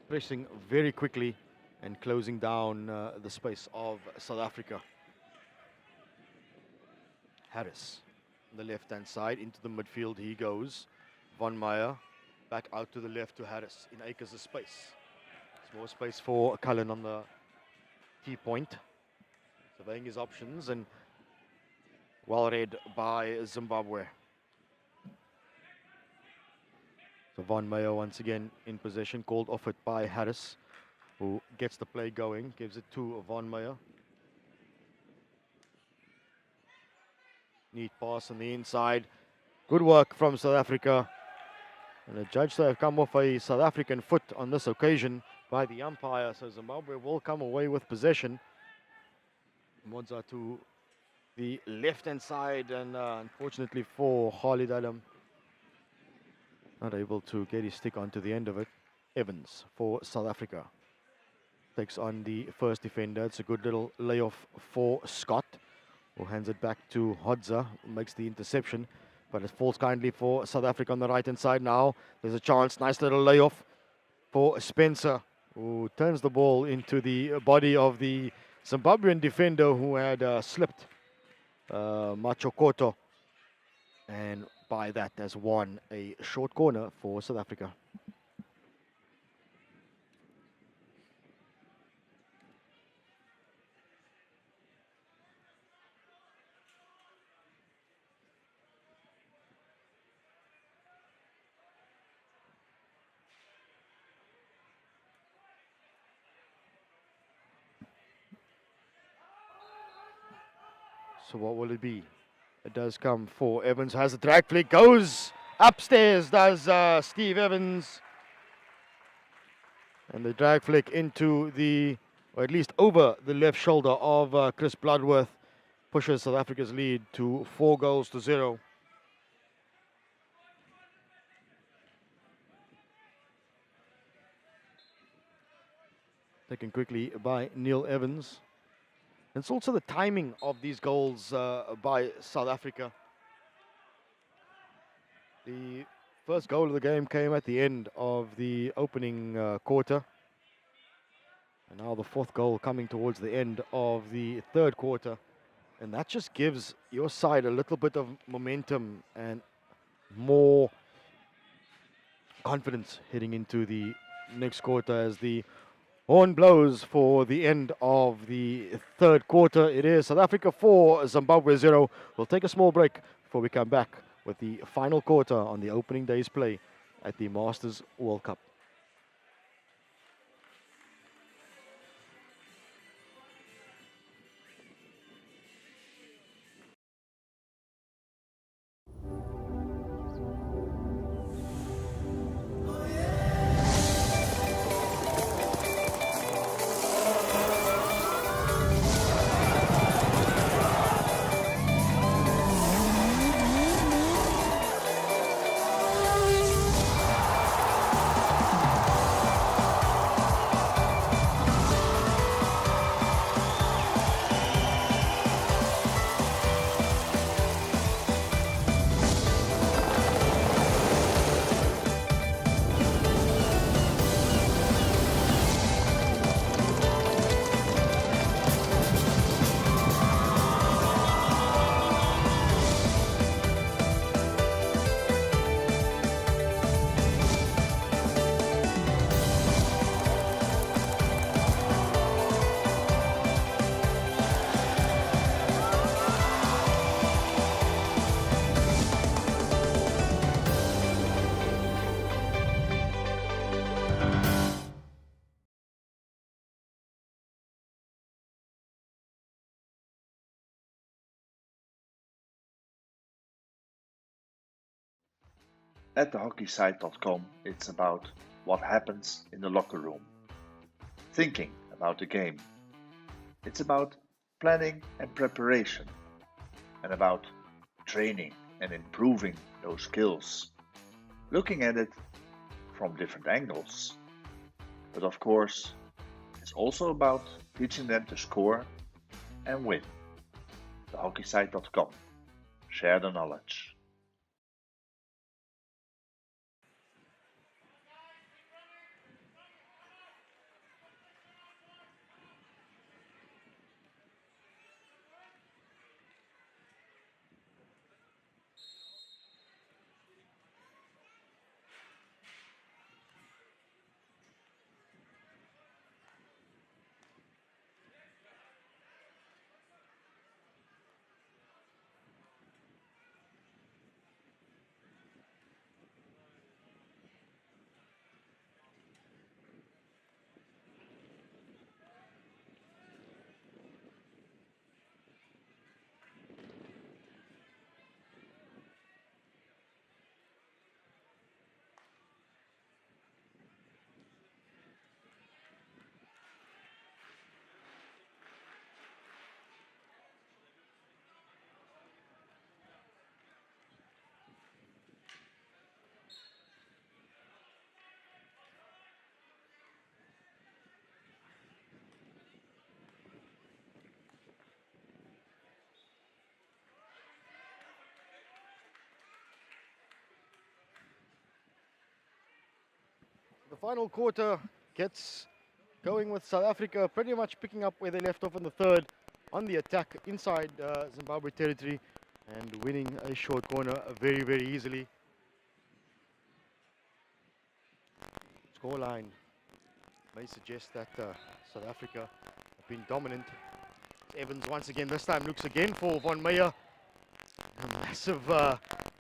pressing very quickly and closing down the space of South Africa. Harris, on the left-hand side, into the midfield he goes. Von Meyer, back out to the left to Harris in acres of space. There's more space for Cullen on the T point. Surveying his options and well read by Zimbabwe. So Von Mayo once again in possession, called off it by Harris, who gets the play going, gives it to Von Mayo. Neat pass on the inside. Good work from South Africa. And a judge to have come off a South African foot on this occasion by the umpire. So Zimbabwe will come away with possession. Modza to the left-hand side, and unfortunately for Khalid Adam, not able to get his stick onto the end of it. Evans for South Africa takes on the first defender. It's a good little layoff for Scott, who hands it back to Hodza, who makes the interception, but it falls kindly for South Africa on the right-hand side now. There's a chance, nice little layoff for Spencer, who turns the ball into the body of the Zimbabwean defender who had slipped, Machokoto, and by that has won a short corner for South Africa. So what will it be? It does come for Evans, has a drag flick, goes upstairs, does Steve Evans. And the drag flick into the, or at least over the left shoulder of Chris Bloodworth, pushes South Africa's lead to 4-0. Taken quickly by Neil Evans. It's also the timing of these goals by South Africa. The first goal of the game came at the end of the opening quarter. And now the fourth goal coming towards the end of the third quarter. And that just gives your side a little bit of momentum and more confidence heading into the next quarter as the horn blows for the end of the third quarter. It is South Africa 4, Zimbabwe 0. We'll take a small break before we come back with the final quarter on the opening day's play at the Masters World Cup. At thehockeysite.com, it's about what happens in the locker room. Thinking about the game. It's about planning and preparation. And about training and improving those skills. Looking at it from different angles. But of course, it's also about teaching them to score and win. Thehockeysite.com. Share the knowledge. The final quarter gets going with South Africa pretty much picking up where they left off in the third on the attack inside Zimbabwe territory and winning a short corner very, very easily. Scoreline may suggest that South Africa have been dominant. Evans once again, this time looks again for Von Meyer. A massive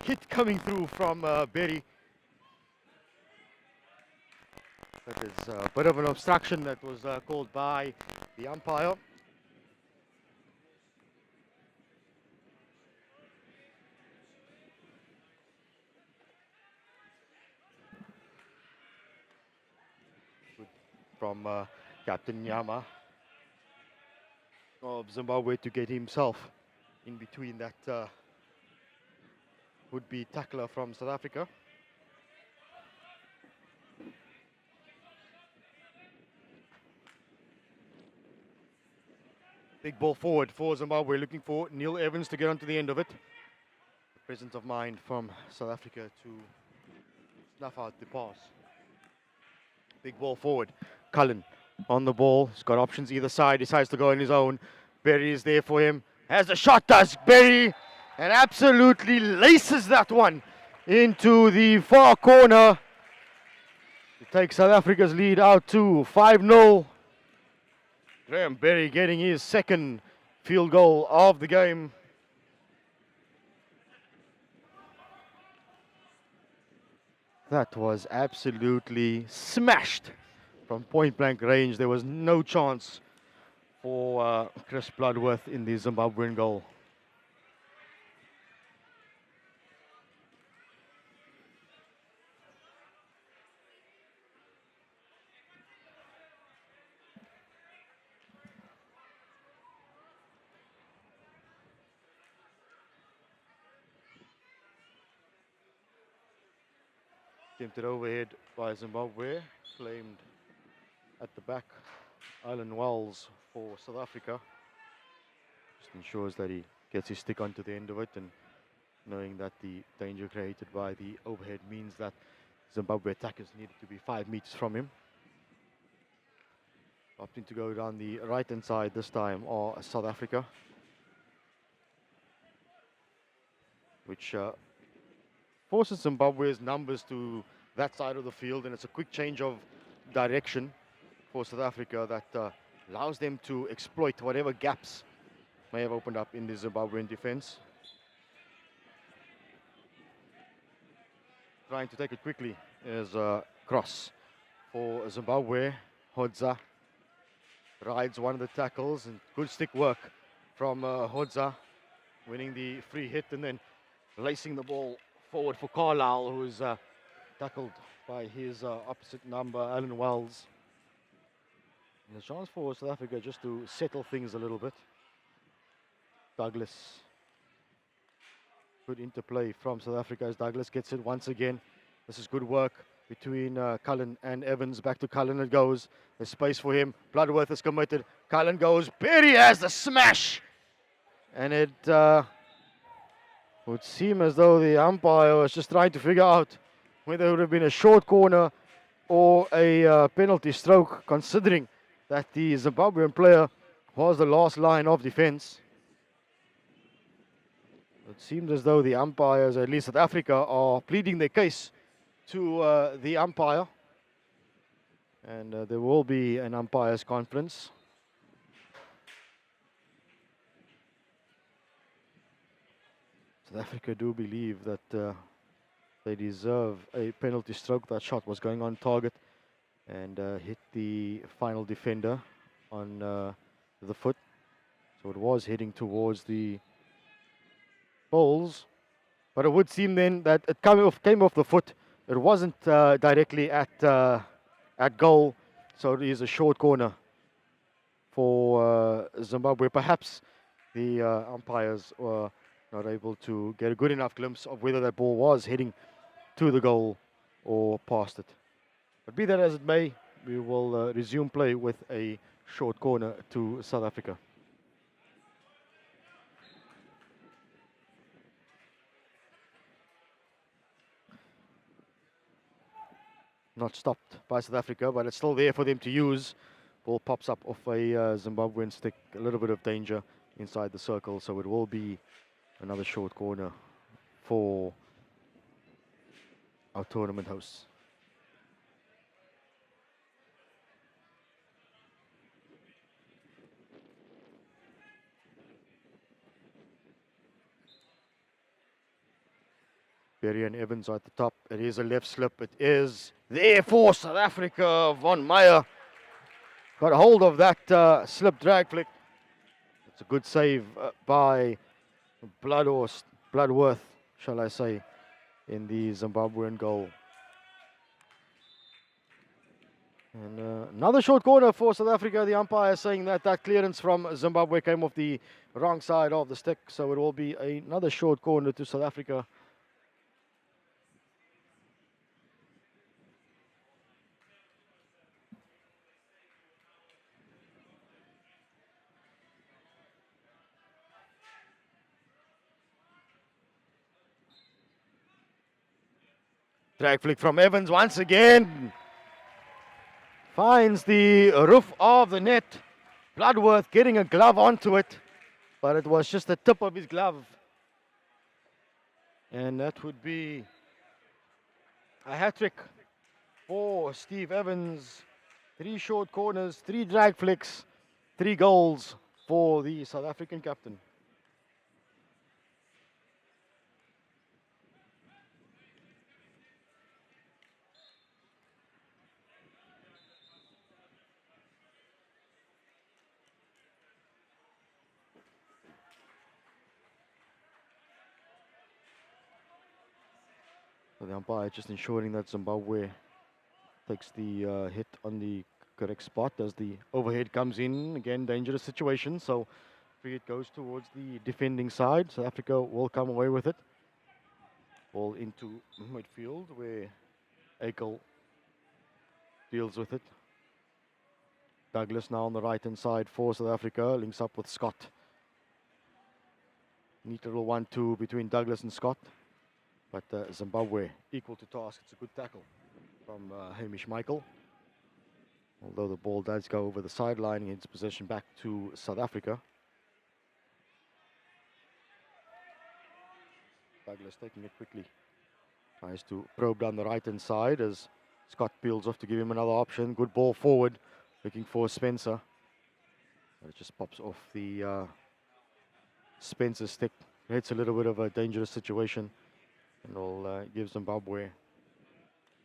hit coming through from Berry. That is a bit of an obstruction that was called by the umpire. Good from Captain Nyama of Zimbabwe to get himself in between that would-be tackler from South Africa. Big ball forward for Zimbabwe, looking for Neil Evans to get onto the end of it. The presence of mind from South Africa to snuff out the pass. Big ball forward. Cullen on the ball. He's got options either side. Decides to go on his own. Berry is there for him. Has a shot, does Berry. And absolutely laces that one into the far corner. To take South Africa's lead out to 5-0. Graham Berry getting his second field goal of the game. That was absolutely smashed from point blank range. There was no chance for Chris Bloodworth in the Zimbabwean goal. Attempted overhead by Zimbabwe, claimed at the back. Alan Wells for South Africa. Just ensures that he gets his stick onto the end of it, and knowing that the danger created by the overhead means that Zimbabwe attackers needed to be 5 meters from him. Opting to go down the right-hand side this time are South Africa, which forces Zimbabwe's numbers to that side of the field, and it's a quick change of direction for South Africa that allows them to exploit whatever gaps may have opened up in the Zimbabwean defense. Trying to take it quickly is cross for Zimbabwe. Hodza rides one of the tackles, and good stick work from Hodza, winning the free hit and then lacing the ball forward for Carlisle, who's tackled by his opposite number, Alan Wells. And a chance for South Africa just to settle things a little bit. Douglas. Good interplay from South Africa as Douglas gets it once again. This is good work between Cullen and Evans. Back to Cullen it goes. There's space for him. Bloodworth is committed. Cullen goes. Berry has the smash. And it would seem as though the umpire was just trying to figure out whether it would have been a short corner or a penalty stroke, considering that the Zimbabwean player was the last line of defense. It seems as though the umpires, at least South Africa, are pleading their case to the umpire. And there will be an umpires conference. South Africa do believe that they deserve a penalty stroke. That shot was going on target and hit the final defender on the foot. So it was heading towards the Bulls, but it would seem then that it came off the foot. It wasn't directly at goal, so it is a short corner for Zimbabwe. Perhaps the umpires were not able to get a good enough glimpse of whether that ball was heading to the goal or past it. But be that as it may, we will resume play with a short corner to South Africa. Not stopped by South Africa, but it's still there for them to use. Ball pops up off a Zimbabwean stick. A little bit of danger inside the circle, so it will be another short corner for our tournament hosts. Berry and Evans are at the top. It is a left slip. It is there for South Africa. Von Meyer got a hold of that slip drag flick. It's a good save by Bloodworth, shall I say, in the Zimbabwean goal. And another short corner for South Africa. The umpire saying that that clearance from Zimbabwe came off the wrong side of the stick. So it will be another short corner to South Africa. Drag flick from Evans once again. Finds the roof of the net. Bloodworth getting a glove onto it, but it was just the tip of his glove. And that would be a hat-trick for Steve Evans. 3 short corners, 3 drag flicks, 3 goals for the South African captain. So the umpire just ensuring that Zimbabwe takes the hit on the correct spot as the overhead comes in. Again, dangerous situation. So free hit goes towards the defending side. South Africa will come away with it. Ball into midfield where Akel deals with it. Douglas now on the right-hand side for South Africa. Links up with Scott. Neat little 1-2 between Douglas and Scott. But Zimbabwe equal to task. It's a good tackle from Hamish Michael. Although the ball does go over the sideline, its possession back to South Africa. Douglas taking it quickly. Tries to probe down the right-hand side as Scott peels off to give him another option. Good ball forward, looking for Spencer. But it just pops off the Spencer stick. It's a little bit of a dangerous situation. And will give Zimbabwe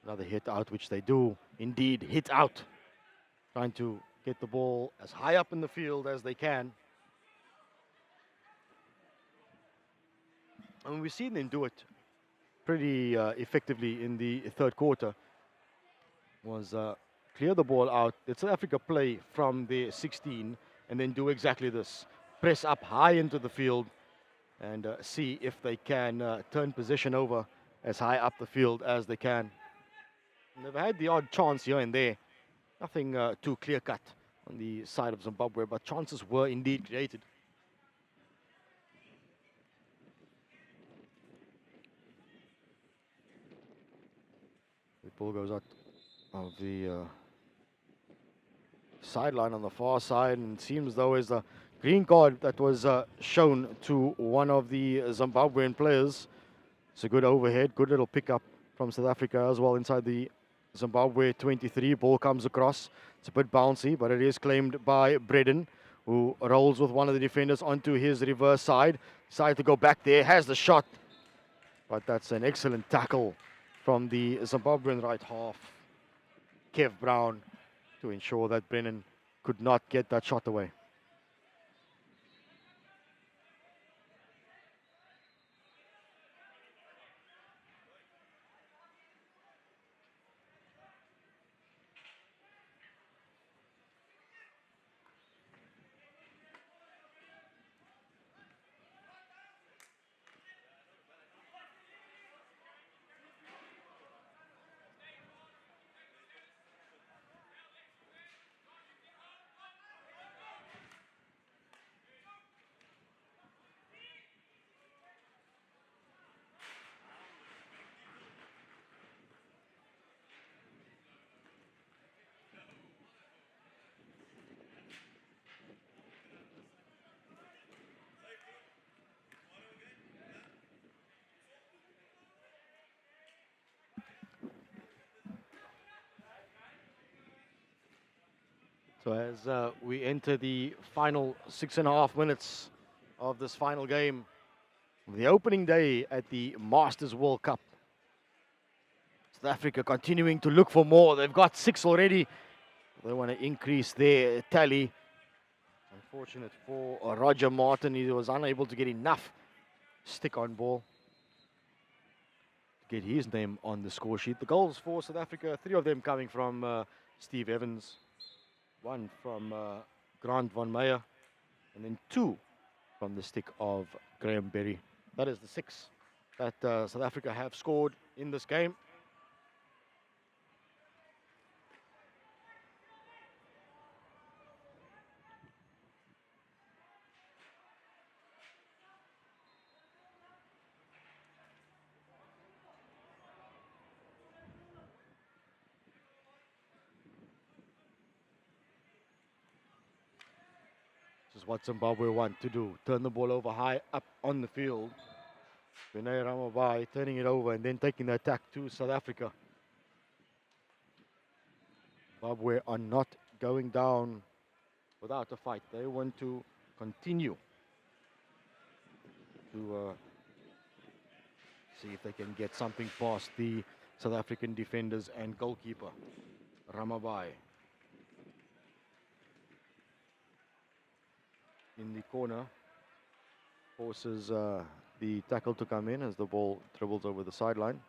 another hit out, which they do indeed hit out. Trying to get the ball as high up in the field as they can. And we've seen them do it pretty effectively in the third quarter. Was clear the ball out. Let South Africa play from the 16 and then do exactly this. Press up high into the field and see if they can turn possession over as high up the field as they can. And they've had the odd chance here and there. Nothing too clear-cut on the side of Zimbabwe, but chances were indeed created. The ball goes out of the sideline on the far side, and it seems though as a green card that was shown to one of the Zimbabwean players. It's a good overhead, good little pickup from South Africa as well inside the Zimbabwe 23. Ball comes across. It's a bit bouncy, but it is claimed by Bredden, who rolls with one of the defenders onto his reverse side. Decided to go back there, has the shot. But that's an excellent tackle from the Zimbabwean right half, Kev Brown, to ensure that Brennan could not get that shot away. So as we enter the final 6.5 minutes of this final game, the opening day at the Masters World Cup. South Africa continuing to look for more. They've got 6 already. They want to increase their tally. Unfortunate for Roger Martin. He was unable to get enough stick on ball to get his name on the score sheet. The goals for South Africa, 3 of them coming from Steve Evans, 1 from Grant van Meyer, and then 2 from the stick of Graham Berry. That is the 6 that South Africa have scored in this game. This is what Zimbabwe want to do. Turn the ball over high up on the field. Vinay Ramabai turning it over and then taking the attack to South Africa. Zimbabwe are not going down without a fight. They want to continue to see if they can get something past the South African defenders and goalkeeper Ramabai. In the corner, forces the tackle to come in as the ball dribbles over the sideline.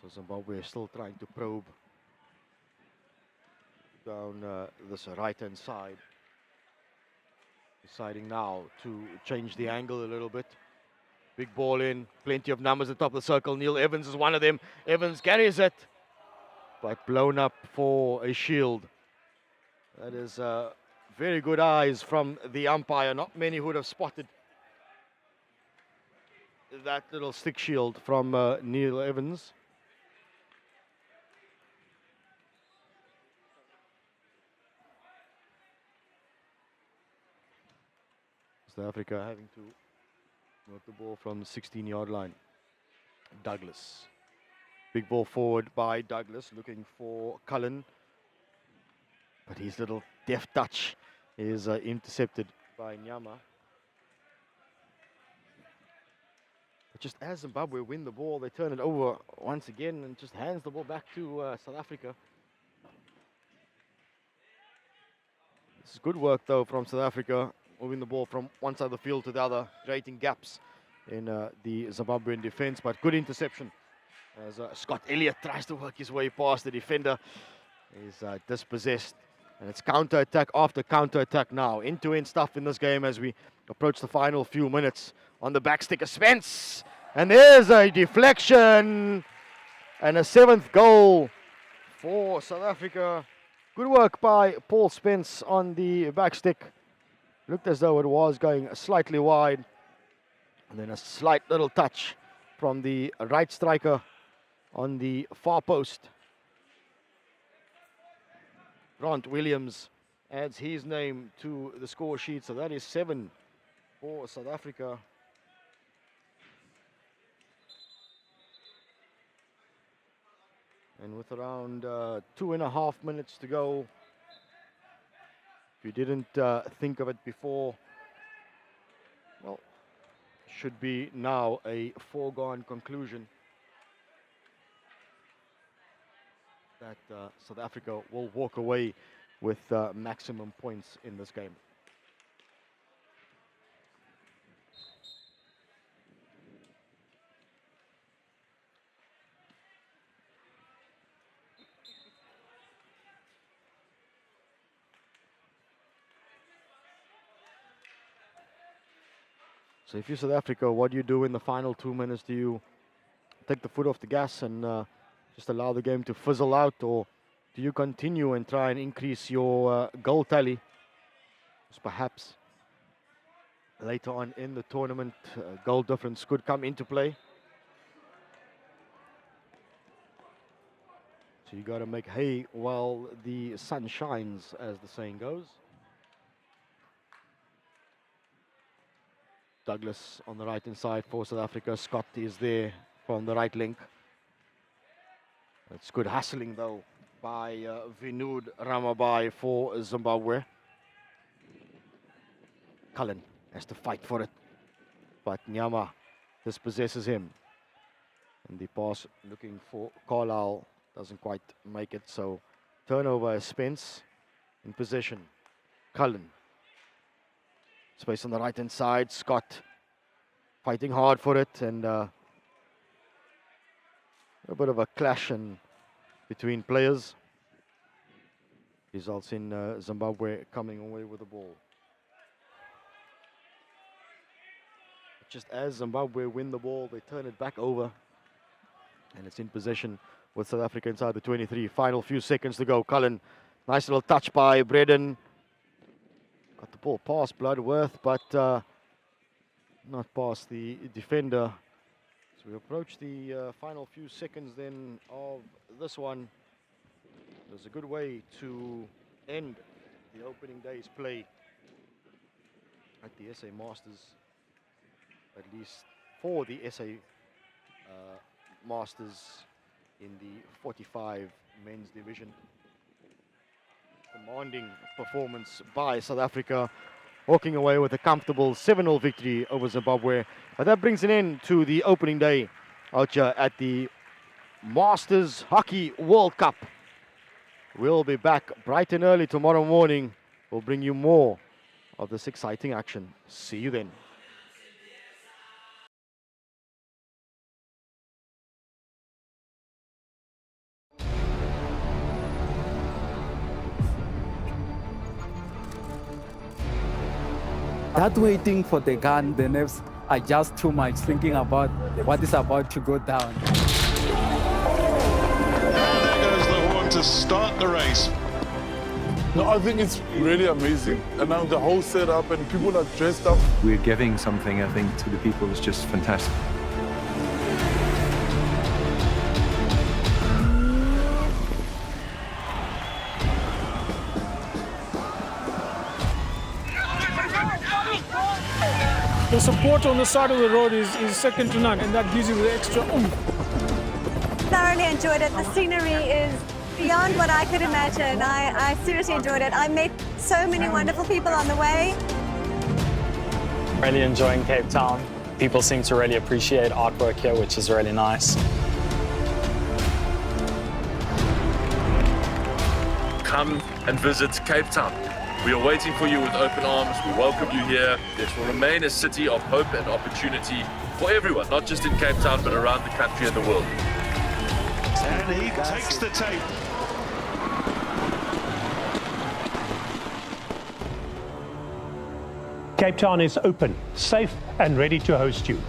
So Zimbabwe is still trying to probe down this right-hand side. Deciding now to change the angle a little bit. Big ball in, plenty of numbers at the top of the circle. Neil Evans is one of them. Evans carries it, but blown up for a shield. That is very good eyes from the umpire. Not many would have spotted that little stick shield from Neil Evans. South Africa having to move the ball from the 16-yard line. Douglas. Big ball forward by Douglas, looking for Cullen. But his little deft touch is intercepted by Nyama. But just as Zimbabwe win the ball, they turn it over once again and just hands the ball back to South Africa. This is good work, though, from South Africa, moving the ball from one side of the field to the other, creating gaps in the Zimbabwean defense, but good interception as Scott Elliott tries to work his way past the defender. He's dispossessed, and it's counter-attack after counter-attack now. End-to-end stuff in this game as we approach the final few minutes. On the back stick of Spence, and there's a deflection, and a 7th goal for South Africa. Good work by Paul Spence on the back stick. Looked as though it was going slightly wide. And then a slight little touch from the right striker on the far post. Grant Williams adds his name to the score sheet. So that is 7 for South Africa. And with around 2.5 minutes to go, if you didn't think of it before, well, should be now a foregone conclusion that South Africa will walk away with maximum points in this game. So if you're South Africa, what do you do in the final 2 minutes? Do you take the foot off the gas and just allow the game to fizzle out, or do you continue and try and increase your goal tally? Because perhaps later on in the tournament, goal difference could come into play. So you got to make hay while the sun shines, as the saying goes. Douglas on the right-hand side for South Africa. Scott is there from the right link. It's good hustling, though, by Vinood Ramabai for Zimbabwe. Cullen has to fight for it, but Nyama dispossesses him. And the pass looking for Carlisle doesn't quite make it, so turnover as Spence in possession. Cullen. Space on the right-hand side. Scott fighting hard for it, and a bit of a clash between players results in Zimbabwe coming away with the ball. Just as Zimbabwe win the ball, they turn it back over, and it's in possession with South Africa inside the 23. Final few seconds to go. Cullen, nice little touch by Braden. Got the ball past Bloodworth, but not past the defender. So we approach the final few seconds then of this one. There's a good way to end the opening day's play at the SA Masters, at least for the SA Masters in the 45 men's division. Commanding performance by South Africa, walking away with a comfortable 7-0 victory over Zimbabwe. But that brings an end to the opening day out here at the Masters Hockey World Cup. We'll be back bright and early tomorrow morning. We'll bring you more of this exciting action. See you then. That waiting for the gun, the nerves are just too much, thinking about what is about to go down. And there goes the horn to start the race. No, I think it's really amazing. And now the whole setup and people are dressed up. We're giving something, I think, to the people that's just fantastic. The support on the side of the road is second to none, and that gives you the extra oomph. Thoroughly enjoyed it. The scenery is beyond what I could imagine. I seriously enjoyed it. I met so many wonderful people on the way. Really enjoying Cape Town. People seem to really appreciate artwork here, which is really nice. Come and visit Cape Town. We are waiting for you with open arms. We welcome you here. This will remain a city of hope and opportunity for everyone, not just in Cape Town, but around the country and the world. And he takes the tape. Cape Town is open, safe and ready to host you.